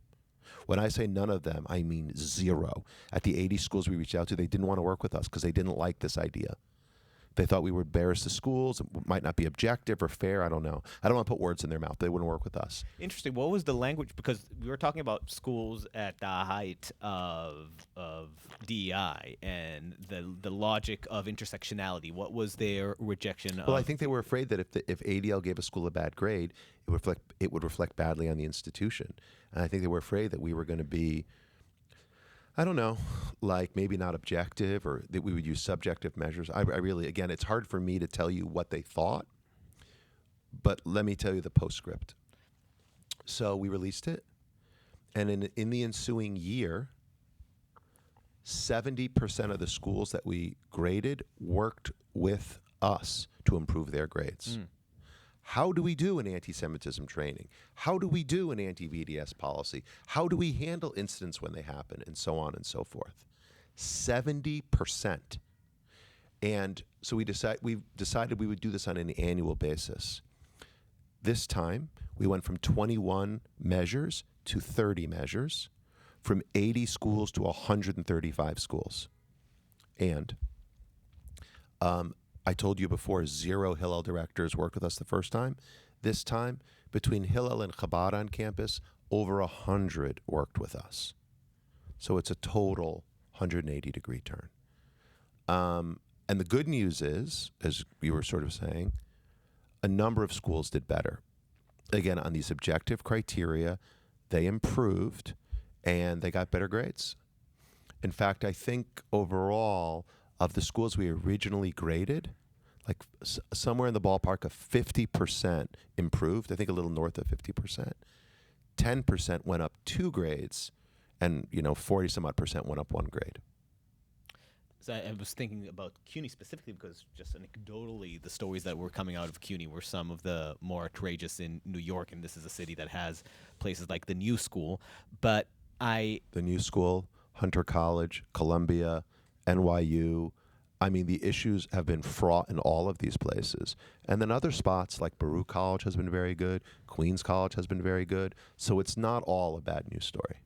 When I say none of them, I mean zero. At the 80 schools we reached out to, they didn't want to work with us because they didn't like this idea. They thought we would embarrass the schools. It might not be objective or fair. I don't know. I don't want to put words in their mouth. They wouldn't work with us. Interesting. What was the language? Because we were talking about schools at the height of DEI and the logic of intersectionality. What was their rejection? Well, I think they were afraid that if ADL gave a school a bad grade, it would reflect badly on the institution. And I think they were afraid that we were going to be, I don't know, like maybe not objective, or that we would use subjective measures. I really, again, it's hard for me to tell you what they thought, but let me tell you the postscript. So we released it, and in the ensuing year, 70% of the schools that we graded worked with us to improve their grades. How do we do an anti-Semitism training? How do we do an anti-VDS policy? How do we handle incidents when they happen, and so on and so forth? 70%. And so we decided we would do this on an annual basis. This time, we went from 21 measures to 30 measures, from 80 schools to 135 schools. And I told you before, 0 Hillel directors worked with us the first time. This time, between Hillel and Chabad on campus, over 100 worked with us. So it's a total 180-degree turn. And the good news is, as you were sort of saying, a number of schools did better. Again, on these objective criteria, they improved and they got better grades. In fact, I think overall, of the schools we originally graded, like somewhere in the ballpark of 50% improved, I think a little north of 50%. 10% went up 2 grades, and 40 some odd percent went up 1 grade. So I was thinking about CUNY specifically because just anecdotally, the stories that were coming out of CUNY were some of the more outrageous in New York, and this is a city that has places like the New School. The New School, Hunter College, Columbia, NYU. I mean, the issues have been fraught in all of these places. And then other spots like Baruch College has been very good. Queens College has been very good. So it's not all a bad news story.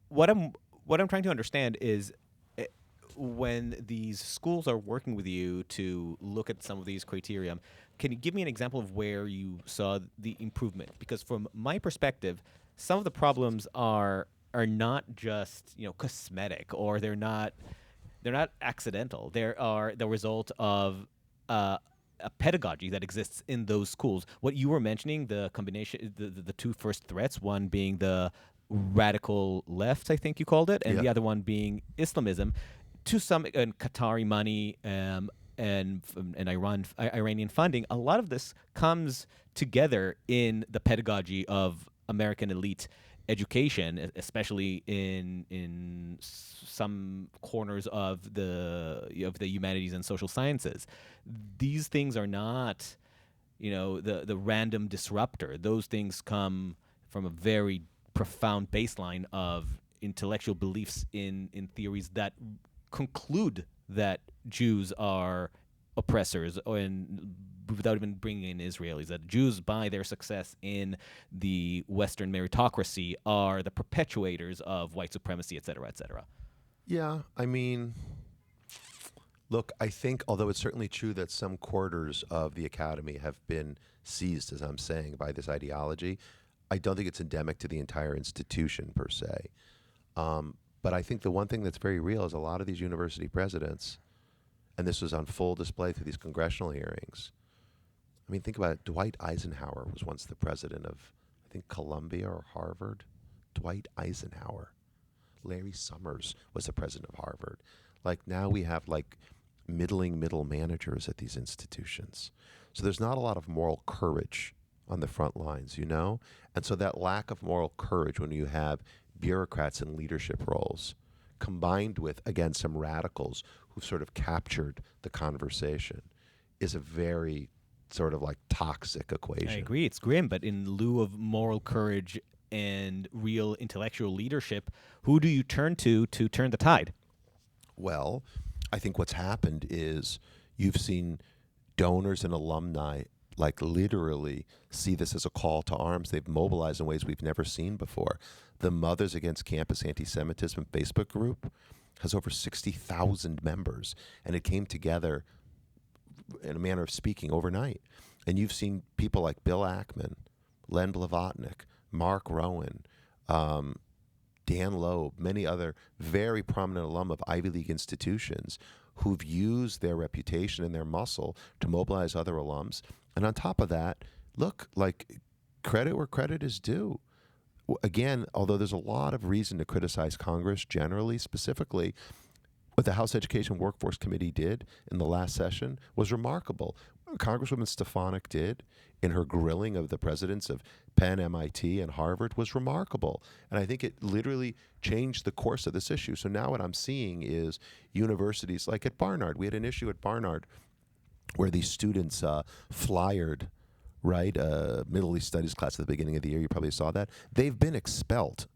What I'm trying to understand is when these schools are working with you to look at some of these criteria, can you give me an example of where you saw the improvement? Because from my perspective, some of the problems are not just cosmetic, or they're not accidental. They are the result of a pedagogy that exists in those schools. What you were mentioning, the combination, the 2 first threats, one being the radical left, I think you called it, and the other one being Islamism, to some and Qatari money and Iranian funding. A lot of this comes together in the pedagogy of American elite education, especially in some corners of the humanities and social sciences. These things are not, the random disruptor. Those things come from a very profound baseline of intellectual beliefs in theories that conclude that Jews are oppressors, and without even bringing in Israelis, that Jews, by their success in the Western meritocracy, are the perpetuators of white supremacy, et cetera, et cetera. Yeah, I mean, look, I think, although it's certainly true that some quarters of the academy have been seized, as I'm saying, by this ideology, I don't think it's endemic to the entire institution per se. But I think the one thing that's very real is a lot of these university presidents, and this was on full display through these congressional hearings. I mean, think about it. Dwight Eisenhower was once the president of, I think, Columbia or Harvard. Dwight Eisenhower. Larry Summers was the president of Harvard. Like, now we have middle managers at these institutions. So there's not a lot of moral courage on the front lines, And so that lack of moral courage when you have bureaucrats in leadership roles, combined with, again, some radicals who've sort of captured the conversation, is a very sort of toxic equation. I agree. It's grim, but in lieu of moral courage and real intellectual leadership, who do you turn to turn the tide? Well, I think what's happened is you've seen donors and alumni literally see this as a call to arms. They've mobilized in ways we've never seen before. The Mothers Against Campus Anti-Semitism Facebook group has over 60,000 members, and it came together in a manner of speaking overnight. And you've seen people like Bill Ackman, Len Blavatnik, Mark Rowan, Dan Loeb, many other very prominent alum of Ivy League institutions who've used their reputation and their muscle to mobilize other alums. And on top of that, look, credit where credit is due. Again, although there's a lot of reason to criticize Congress generally, specifically, what the House Education Workforce Committee did in the last session was remarkable. what Congresswoman Stefanik did in her grilling of the presidents of Penn, MIT, and Harvard was remarkable. And I think it literally changed the course of this issue. So now what I'm seeing is universities like at Barnard. We had an issue at Barnard where these students flyered, right, Middle East Studies class at the beginning of the year. You probably saw that. They've been expelled.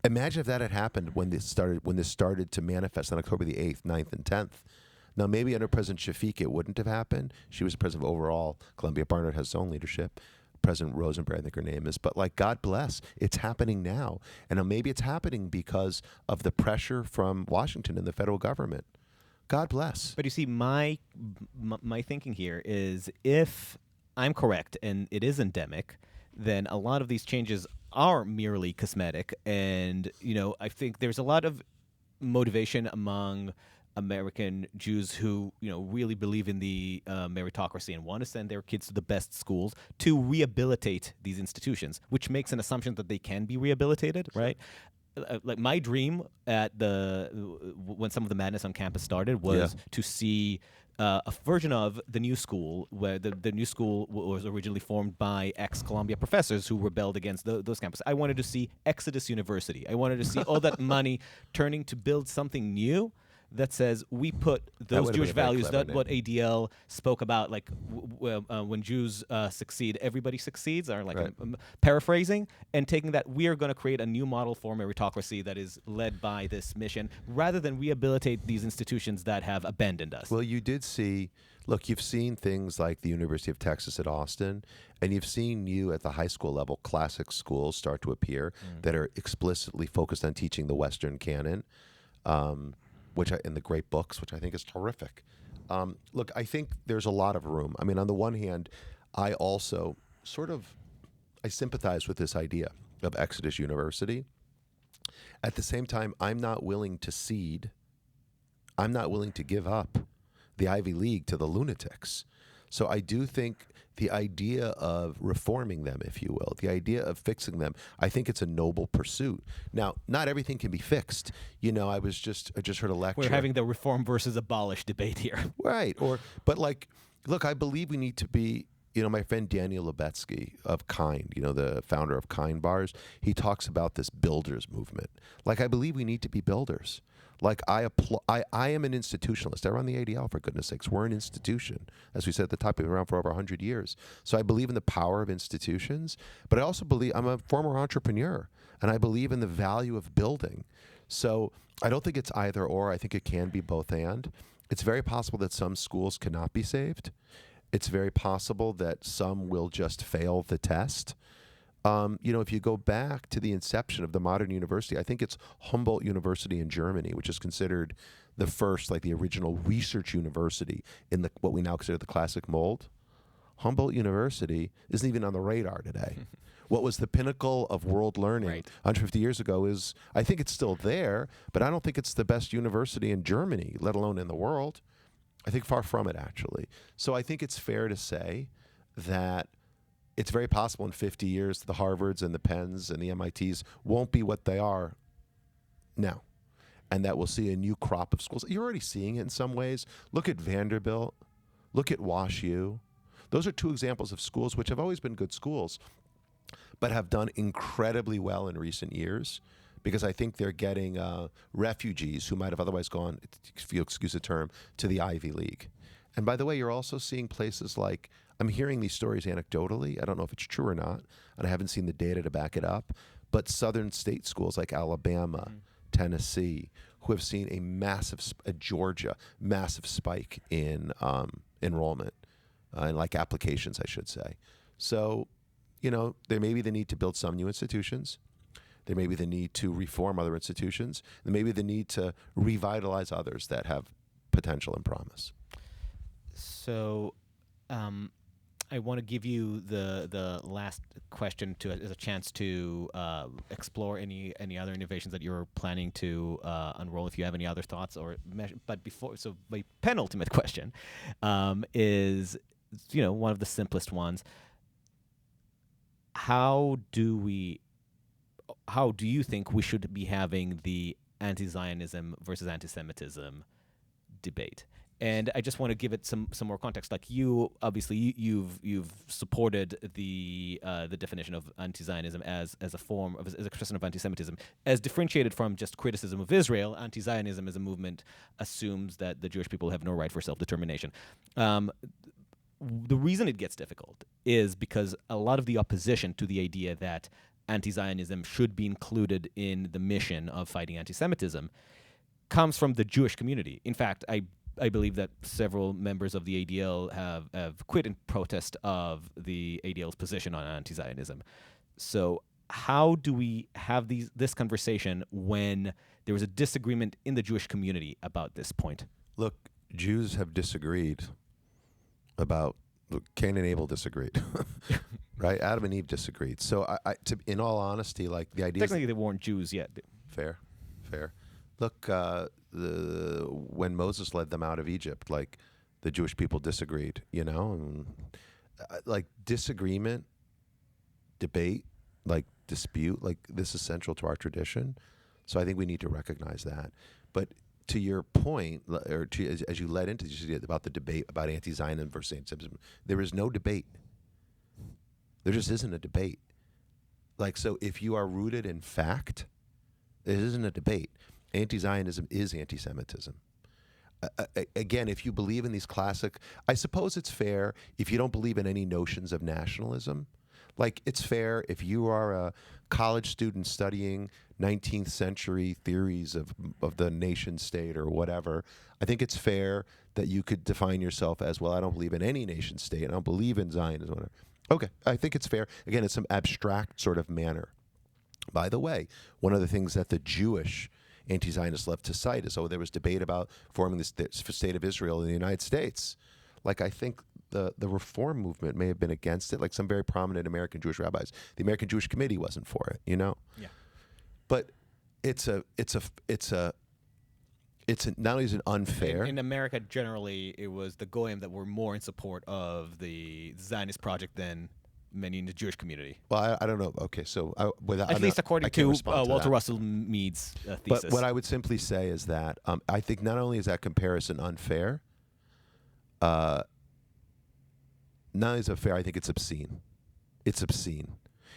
Imagine if that had happened when this started to manifest on October the 8th, 9th, and 10th. Now, maybe under President Shafiq it wouldn't have happened. She was the president of overall Columbia. Barnard has its own leadership. President Rosenberg, I think her name is. But, God bless, it's happening now. And now maybe it's happening because of the pressure from Washington and the federal government. God bless. But you see, my thinking here is if I'm correct and it is endemic, then a lot of these changes are merely cosmetic. And, I think there's a lot of motivation among American Jews who, really believe in the meritocracy and want to send their kids to the best schools to rehabilitate these institutions, which makes an assumption that they can be rehabilitated, right? Like my dream when some of the madness on campus started was to see a version of the new school where the new school was originally formed by ex-Columbia professors who rebelled against those campuses. I wanted to see Exodus University. I wanted to see all that money turning to build something new that says we put those Jewish values, what ADL spoke about, like when Jews succeed, everybody succeeds, or paraphrasing, and taking that we are going to create a new model for meritocracy that is led by this mission, rather than rehabilitate these institutions that have abandoned us. Well, you did see, you've seen things like the University of Texas at Austin, and you've seen at the high school level, classic schools start to appear that are explicitly focused on teaching the Western canon. In the great books, which I think is terrific. I think there's a lot of room. I mean, on the one hand, I also I sympathize with this idea of Exodus University. At the same time, I'm not willing to cede. I'm not willing to give up the Ivy League to the lunatics. So I do think the idea of reforming them, if you will, the idea of fixing them, I think it's a noble pursuit. Now, not everything can be fixed. I just heard a lecture. We're having the reform versus abolish debate here. Right. I believe we need to be, my friend Daniel Lubetsky of Kind, the founder of Kind Bars, he talks about this builders movement. I believe we need to be builders. I am an institutionalist. I run the ADL, for goodness sakes. We're an institution. As we said at the top, we've been around for over 100 years. So I believe in the power of institutions, but I also believe I'm a former entrepreneur, and I believe in the value of building. So I don't think it's either or. I think it can be both and. It's very possible that some schools cannot be saved. It's very possible that some will just fail the test. If you go back to the inception of the modern university, I think it's Humboldt University in Germany, which is considered the first, the original research university in what we now consider the classic mold. Humboldt University isn't even on the radar today. What was the pinnacle of world learning 150 years ago I think it's still there, but I don't think it's the best university in Germany, let alone in the world. I think far from it, actually. So I think it's fair to say that it's very possible in 50 years the Harvards and the Penns and the MITs won't be what they are now, and that we'll see a new crop of schools. You're already seeing it in some ways. Look at Vanderbilt. Look at WashU. Those are two examples of schools which have always been good schools, but have done incredibly well in recent years because I think they're getting refugees who might have otherwise gone, if you excuse the term, to the Ivy League. And by the way, you're also seeing places like, I'm hearing these stories anecdotally. I don't know if it's true or not, and I haven't seen the data to back it up, but southern state schools like Alabama, Tennessee, who have seen Georgia, massive spike in enrollment, and applications, I should say. So, there may be the need to build some new institutions. There may be the need to reform other institutions. There may be the need to revitalize others that have potential and promise. So, I want to give you the last question as a chance to explore any other innovations that you're planning to unroll. If you have any other thoughts, my penultimate question is, one of the simplest ones. How do you think we should be having the anti-Zionism versus anti-Semitism debate? And I just want to give it some more context. Like you, obviously, you've supported the definition of anti-Zionism as a form of as expression of anti-Semitism, as differentiated from just criticism of Israel. Anti-Zionism as a movement assumes that the Jewish people have no right for self-determination. The reason it gets difficult is because a lot of the opposition to the idea that anti-Zionism should be included in the mission of fighting anti-Semitism comes from the Jewish community. In fact, I believe that several members of the ADL have quit in protest of the ADL's position on anti-Zionism. So how do we have this conversation when there is a disagreement in the Jewish community about this point? Look, Jews have disagreed about. Look, Cain and Abel disagreed, right? Adam and Eve disagreed. So, in all honesty, like the idea. Technically, they weren't Jews yet. Fair. Look, when Moses led them out of Egypt, like the Jewish people disagreed, and like disagreement, debate, like dispute, like this is central to our tradition. So I think we need to recognize that. But to your point, or as you led into this about the debate about anti-Zionism versus anti-Semitism, there is no debate. There just isn't a debate. Like, so if you are rooted in fact, it isn't a debate. Anti-Zionism is anti-Semitism. Again, if you believe in these classic, I suppose it's fair if you don't believe in any notions of nationalism. Like, it's fair if you are a college student studying 19th century theories of the nation state or whatever. I think it's fair that you could define yourself as, well, I don't believe in any nation state. I don't believe in Zionism. Whatever. Okay, I think it's fair. Again, it's some abstract sort of manner. By the way, one of the things that the Jewish anti-Zionists love to cite is, there was debate about forming the state of Israel in the United States. Like, I think the reform movement may have been against it, like some very prominent American Jewish rabbis. The American Jewish Committee wasn't for it, Yeah. But it's not only is it unfair. In America, generally, it was the Goyim that were more in support of the Zionist project than many in the Jewish community. Well, I don't know. Okay, so at least according to Walter Russell Mead's thesis. But what I would simply say is that I think not only is that comparison unfair, not only is it fair, I think it's obscene. It's obscene.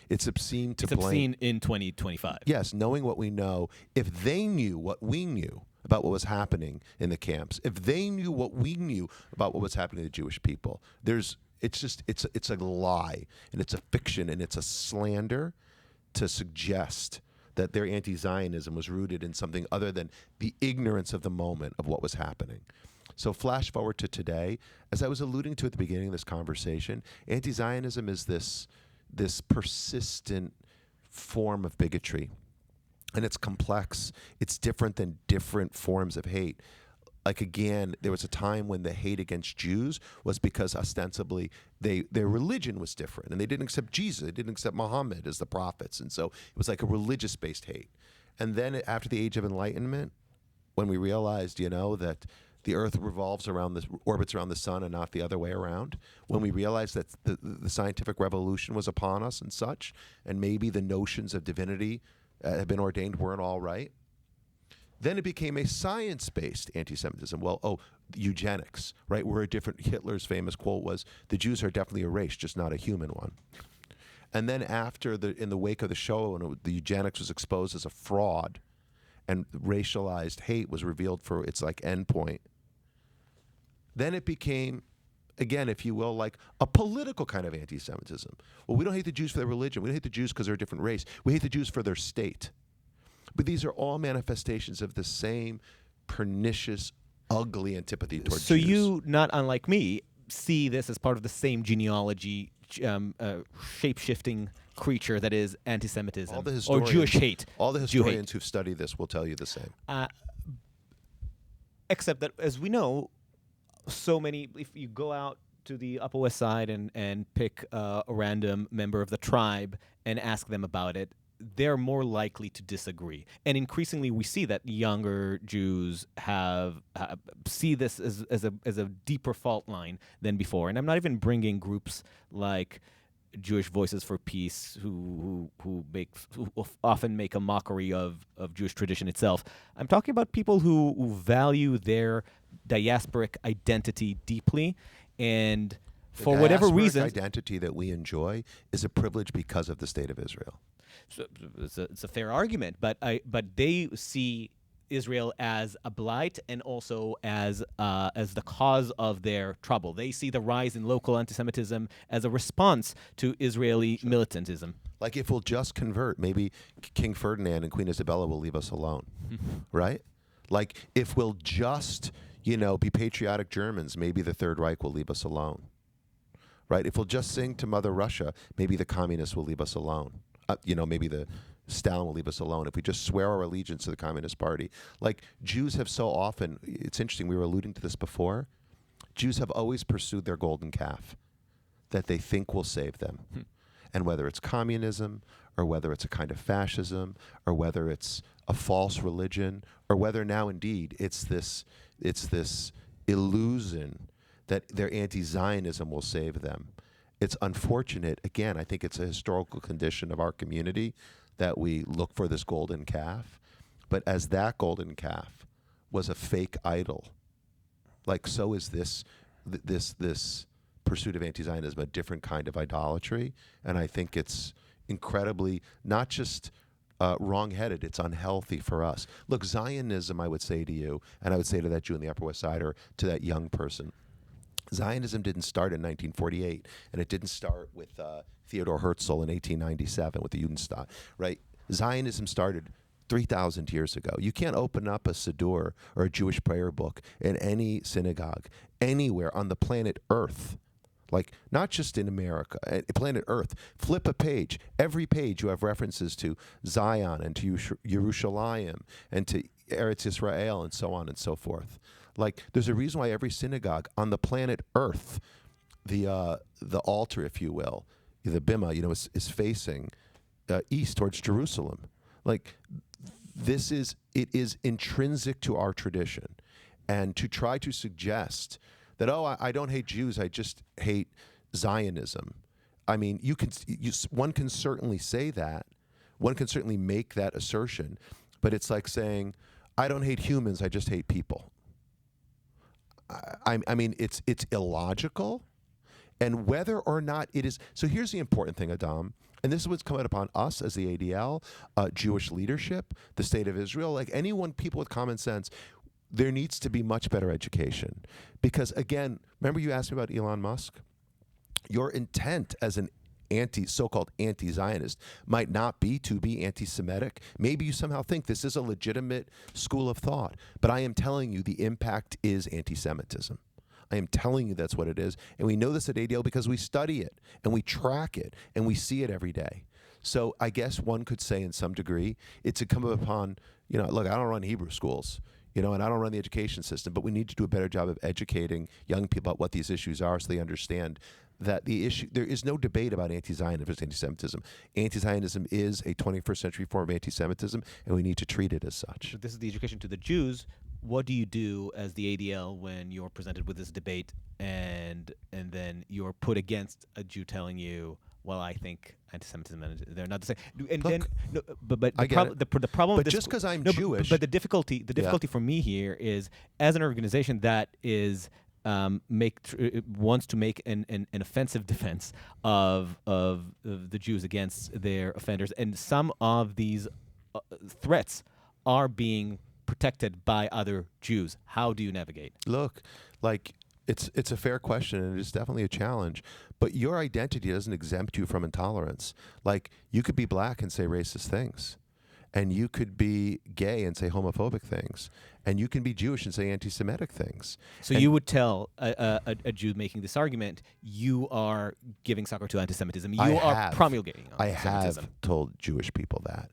It's obscene to blame. It's obscene in 2025. Yes, knowing what we know. If they knew what we knew about what was happening in the camps, if they knew what we knew about what was happening to the Jewish people, it's a lie, and it's a fiction, and it's a slander to suggest that their anti-Zionism was rooted in something other than the ignorance of the moment of what was happening. So flash forward to today, as I was alluding to at the beginning of this conversation, anti-Zionism is this persistent form of bigotry, and it's complex. It's different than different forms of hate. Like, again, there was a time when the hate against Jews was because ostensibly their religion was different, and they didn't accept Jesus, they didn't accept Muhammad as the prophets, and so it was like a religious-based hate. And then after the Age of Enlightenment, when we realized, that the Earth orbits around the sun and not the other way around, when we realized that the scientific revolution was upon us and such, and maybe the notions of divinity had been ordained weren't all right, then it became a science-based anti-Semitism. Well, eugenics, right? Hitler's famous quote was, "The Jews are definitely a race, just not a human one." And then in the wake of the Shoah, when the eugenics was exposed as a fraud, and racialized hate was revealed for its endpoint, then it became, again, if you will, like a political kind of anti-Semitism. Well, we don't hate the Jews for their religion. We don't hate the Jews because they're a different race. We hate the Jews for their state. But these are all manifestations of the same pernicious, ugly antipathy towards Jews. So you, not unlike me, see this as part of the same genealogy, shape-shifting creature that is anti-Semitism or Jewish hate. All the historians who've studied this will tell you the same. Except that, as we know, so many, if you go out to the Upper West Side and pick a random member of the tribe and ask them about it, they're more likely to disagree. And increasingly we see that younger Jews see this as a deeper fault line than before. And I'm not even bringing groups like Jewish voices for peace who often make a mockery of Jewish tradition itself. I'm talking about people who value their diasporic identity deeply, and for whatever reason, identity that we enjoy is a privilege because of the state of Israel. So it's a fair argument, but they see Israel as a blight and also as the cause of their trouble. They see the rise in local anti-Semitism as a response to Israeli militantism. Like if we'll just convert, maybe King Ferdinand and Queen Isabella will leave us alone, right? Like if we'll just, be patriotic Germans, maybe the Third Reich will leave us alone, right? If we'll just sing to Mother Russia, maybe the communists will leave us alone. Maybe the Stalin will leave us alone. If we just swear our allegiance to the Communist Party. Like Jews have so often, it's interesting, we were alluding to this before, Jews have always pursued their golden calf that they think will save them. And whether it's communism, or whether it's a kind of fascism, or whether it's a false religion, or whether now indeed it's this illusion that their anti-Zionism will save them. It's unfortunate. Again, I think it's a historical condition of our community that we look for this golden calf. But as that golden calf was a fake idol, like so is this pursuit of anti-Zionism a different kind of idolatry. And I think it's incredibly not just wrong-headed, it's unhealthy for us. Look, Zionism, I would say to you, and I would say to that Jew in the Upper West Side or to that young person, Zionism didn't start in 1948, and it didn't start with Theodor Herzl in 1897 with the Judenstaat, right? Zionism started 3,000 years ago. You can't open up a Siddur or a Jewish prayer book in any synagogue anywhere on the planet Earth, like not just in America, planet Earth. Flip a page. Every page you have references to Zion and to Yerushalayim and to Eretz Israel and so on and so forth. Like, there's a reason why every synagogue on the planet Earth, the altar, if you will, the bima, is facing east towards Jerusalem. Like, it is intrinsic to our tradition, and to try to suggest that I don't hate Jews, I just hate Zionism. I mean, one can certainly say that, one can certainly make that assertion, but it's like saying I don't hate humans, I just hate people. I mean, it's illogical, and whether or not it is. So here's the important thing, Adaam, and this is what's coming upon us as the ADL, Jewish leadership, the State of Israel, like people with common sense. There needs to be much better education, because again, remember you asked me about Elon Musk. Your intent as an so-called anti-Zionist might not be to be anti-Semitic. Maybe you somehow think this is a legitimate school of thought, but I am telling you the impact is anti-Semitism. I am telling you that's what it is, and we know this at ADL because we study it, and we track it, and we see it every day. So I guess one could say in some degree, it's incumbent upon, look, I don't run Hebrew schools, and I don't run the education system, but we need to do a better job of educating young people about what these issues are so they understand that there is no debate about anti-Zionism versus anti-Semitism. Anti-Zionism is a 21st century form of anti-Semitism, and we need to treat it as such. So this is the education to the Jews. What do you do as the ADL when you're presented with this debate and then you're put against a Jew telling you, well, I think anti-Semitism and they're not the same. And Look, the problem. But just because I'm Jewish, but the difficulty for me here is, as an organization that is wants to make an offensive defense of the Jews against their offenders, and some of these threats are being protected by other Jews. How do you navigate? Look, like it's a fair question, and it is definitely a challenge. But your identity doesn't exempt you from intolerance. Like, you could be black and say racist things, and you could be gay and say homophobic things, and you can be Jewish and say anti-Semitic things. So you would tell a Jew making this argument, you are giving succor to anti-Semitism. You are promulgating anti-Semitism. I have told Jewish people that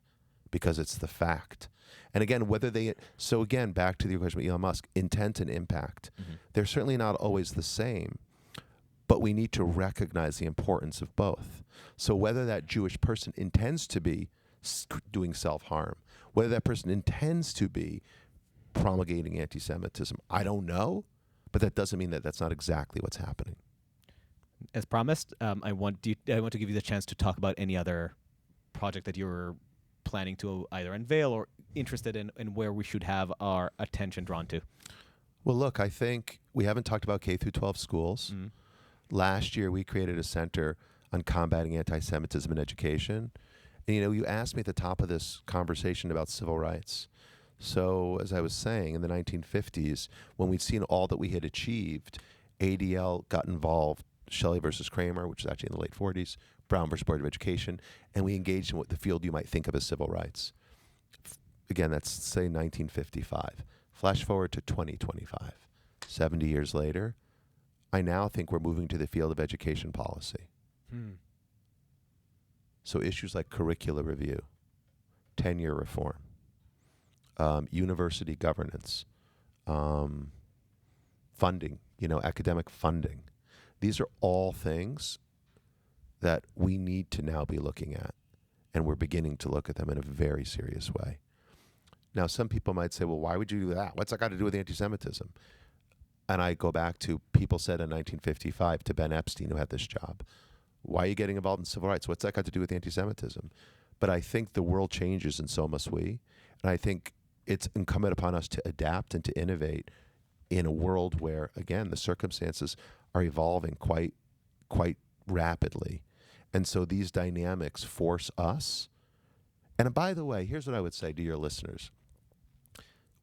because it's the fact. And again, back to the question of Elon Musk, intent and impact. Mm-hmm. They're certainly not always the same, but we need to recognize the importance of both. So whether that Jewish person intends to be doing self-harm, whether that person intends to be promulgating anti-Semitism, I don't know, but that doesn't mean that that's not exactly what's happening. As promised, I want to give you the chance to talk about any other project that you're planning to either unveil or interested in, and where we should have our attention drawn to. Well, look, I think we haven't talked about K through 12 schools. Mm. Last year, we created a center on combating anti-Semitism in education. And, you asked me at the top of this conversation about civil rights. So, as I was saying, in the 1950s, when we'd seen all that we had achieved, ADL got involved, Shelley versus Kramer, which is actually in the late 40s, Brown versus Board of Education, and we engaged in what the field you might think of as civil rights. Again, that's, say, 1955. Flash forward to 2025. 70 years later, I now think we're moving to the field of education policy. So issues like curricular review, tenure reform, university governance, funding, academic funding. These are all things that we need to now be looking at, and we're beginning to look at them in a very serious way. Now, some people might say, well, why would you do that? What's that got to do with anti-Semitism? And I go back to people said in 1955 to Ben Epstein, who had this job, why are you getting involved in civil rights? What's that got to do with anti-Semitism? But I think the world changes, and so must we. And I think it's incumbent upon us to adapt and to innovate in a world where, again, the circumstances are evolving quite rapidly. And so these dynamics force us. And by the way, here's what I would say to your listeners,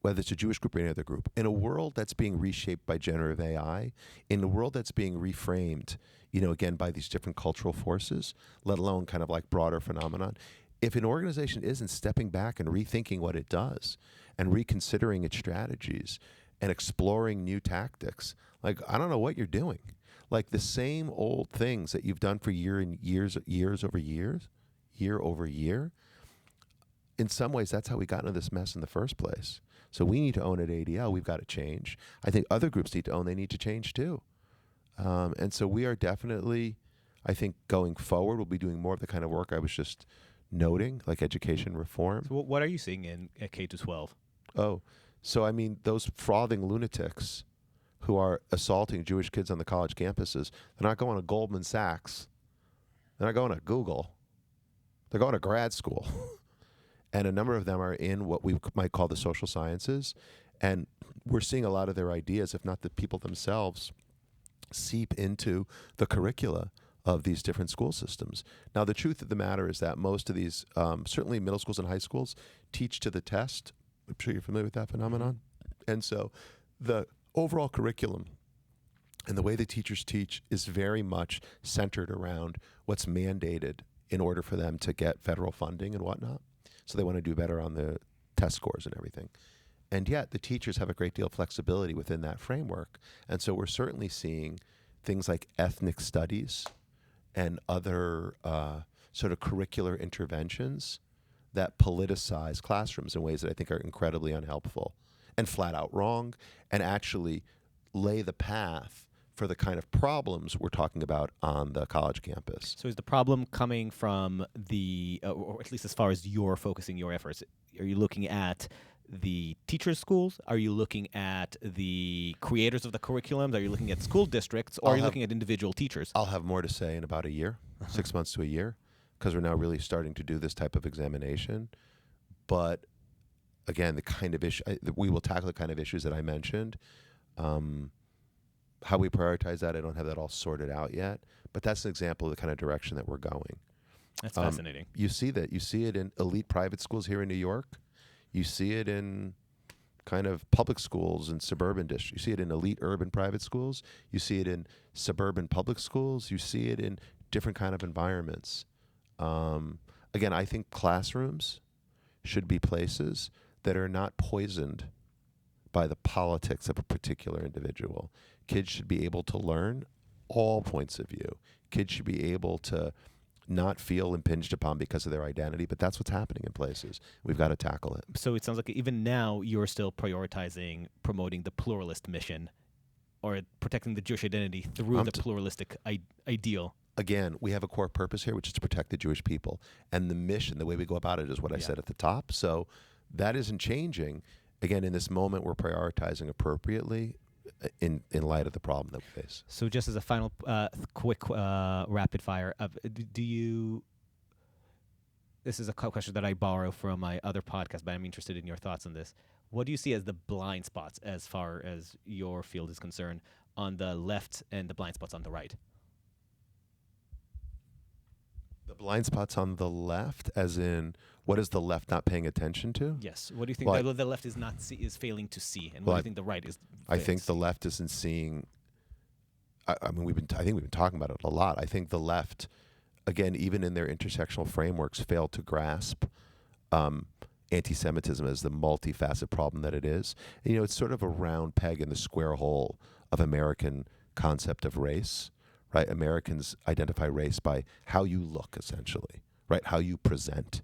whether it's a Jewish group or any other group, in a world that's being reshaped by generative AI, in a world that's being reframed, again, by these different cultural forces, let alone kind of like broader phenomenon, if an organization isn't stepping back and rethinking what it does and reconsidering its strategies and exploring new tactics, like, I don't know what you're doing. Like the same old things that you've done for year over year, in some ways, that's how we got into this mess in the first place. So we need to own at ADL. We've got to change. I think other groups need to own. They need to change too. And so we are definitely, I think, going forward, we'll be doing more of the kind of work I was just noting, like education reform. So what are you seeing in K-12? Oh, so I mean, those frothing lunatics who are assaulting Jewish kids on the college campuses, they're not going to Goldman Sachs. They're not going to Google. They're going to grad school. And a number of them are in what we might call the social sciences. And we're seeing a lot of their ideas, if not the people themselves, seep into the curricula of these different school systems. Now, the truth of the matter is that most of these, certainly middle schools and high schools, teach to the test. I'm sure you're familiar with that phenomenon. And so the overall curriculum and the way the teachers teach is very much centered around what's mandated in order for them to get federal funding and whatnot. So they want to do better on the test scores and everything. And yet the teachers have a great deal of flexibility within that framework. And so we're certainly seeing things like ethnic studies and other sort of curricular interventions that politicize classrooms in ways that I think are incredibly unhelpful and flat out wrong, and actually lay the path for the kind of problems we're talking about on the college campus. So is the problem coming from the, or at least as far as you're focusing your efforts, are you looking at the teachers' schools? Are you looking at the creators of the curriculums? Are you looking at school districts? Or are you looking at individual teachers? I'll have more to say in about a year, 6 months to a year, because we're now really starting to do this type of examination. But again, the kind of issue, we will tackle the kind of issues that I mentioned. How we prioritize that, I don't have that all sorted out yet. But that's an example of the kind of direction that we're going. That's fascinating. You see that. You see it in elite private schools here in New York. You see it in kind of public schools and suburban districts. You see it in elite urban private schools. You see it in suburban public schools. You see it in different kind of environments. Again, I think classrooms should be places that are not poisoned by the politics of a particular individual. Kids should be able to learn all points of view. Kids should be able to not feel impinged upon because of their identity, but that's what's happening in places. We've got to tackle it. So it sounds like even now you're still prioritizing promoting the pluralist mission or protecting the Jewish identity through the pluralistic ideal. Again, we have a core purpose here, which is to protect the Jewish people. And the mission, the way we go about it, is what I said at the top. So that isn't changing. Again, in this moment, we're prioritizing appropriately. in light of the problem that we face. So just as a final quick rapid fire, do you... This is a question that I borrow from my other podcast, but I'm interested in your thoughts on this. What do you see as the blind spots as far as your field is concerned on the left and the blind spots on the right? The blind spots on the left, as in, what is the left not paying attention to? Yes. What do you think the left is not is failing to see, and what do you think the right is? I think the left isn't seeing. I mean, I think we've been talking about it a lot. I think the left, again, even in their intersectional frameworks, fail to grasp anti-Semitism as the multifaceted problem that it is. And, it's sort of a round peg in the square hole of American concept of race, right? Americans identify race by how you look, essentially, right? How you present.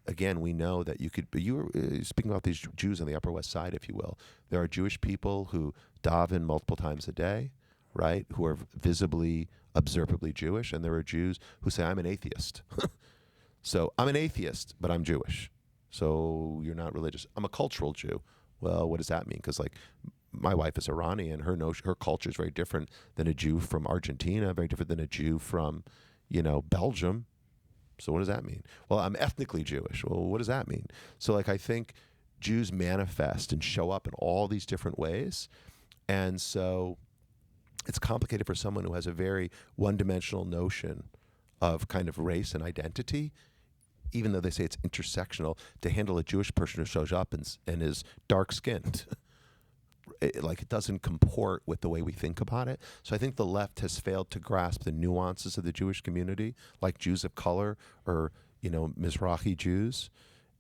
Again, we know that you were speaking about these Jews on the Upper West Side, if you will. There are Jewish people who daven multiple times a day, right? Who are visibly, observably Jewish. And there are Jews who say, I'm an atheist. So I'm an atheist, but I'm Jewish. So you're not religious. I'm a cultural Jew. Well, what does that mean? Because my wife is Iranian. Her culture is very different than a Jew from Argentina, very different than a Jew from, Belgium. So what does that mean? Well, I'm ethnically Jewish. Well, what does that mean? So I think Jews manifest and show up in all these different ways. And so it's complicated for someone who has a very one-dimensional notion of kind of race and identity, even though they say it's intersectional, to handle a Jewish person who shows up and is dark-skinned. It doesn't comport with the way we think about it. So I think the left has failed to grasp the nuances of the Jewish community, like Jews of color or, Mizrahi Jews.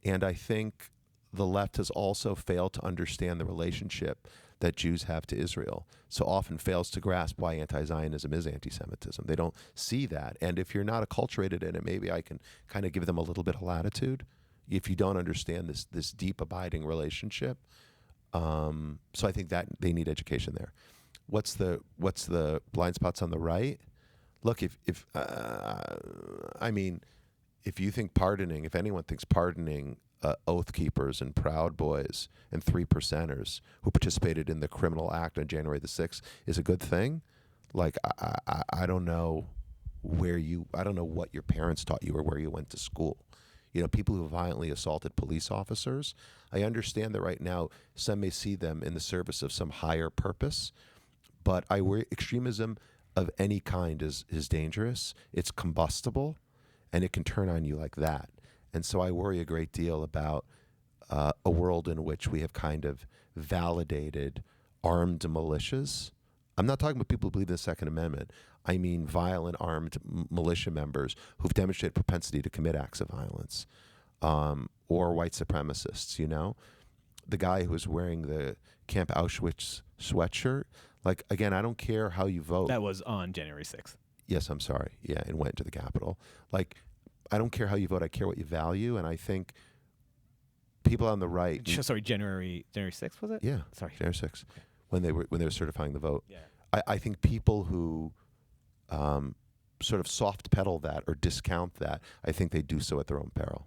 And I think the left has also failed to understand the relationship that Jews have to Israel. So often fails to grasp why anti-Zionism is anti-Semitism. They don't see that. And if you're not acculturated in it, maybe I can kind of give them a little bit of latitude. If you don't understand this deep abiding relationship, so I think that they need education there. What's the blind spots on the right? Look, if you think pardoning, if anyone thinks pardoning Oath Keepers and Proud Boys and 3%ers who participated in the criminal act on January the 6th is a good thing, I don't know I don't know what your parents taught you or where you went to school. People who violently assaulted police officers, I understand that right now some may see them in the service of some higher purpose, but I worry extremism of any kind is dangerous. It's combustible, and it can turn on you like that. And so I worry a great deal about a world in which we have kind of validated armed militias. I'm not talking about people who believe in the Second Amendment. I mean violent armed militia members who've demonstrated propensity to commit acts of violence, or white supremacists, The guy who was wearing the Camp Auschwitz sweatshirt, again, I don't care how you vote. That was on January 6th. Yes, I'm sorry. Yeah, and went to the Capitol. I don't care how you vote. I care what you value, and I think people on the right. Sorry, January 6th, was it? Yeah, sorry, January 6th, okay. when they were certifying the vote. Yeah. I think people who sort of soft pedal that or discount that, I think they do so at their own peril.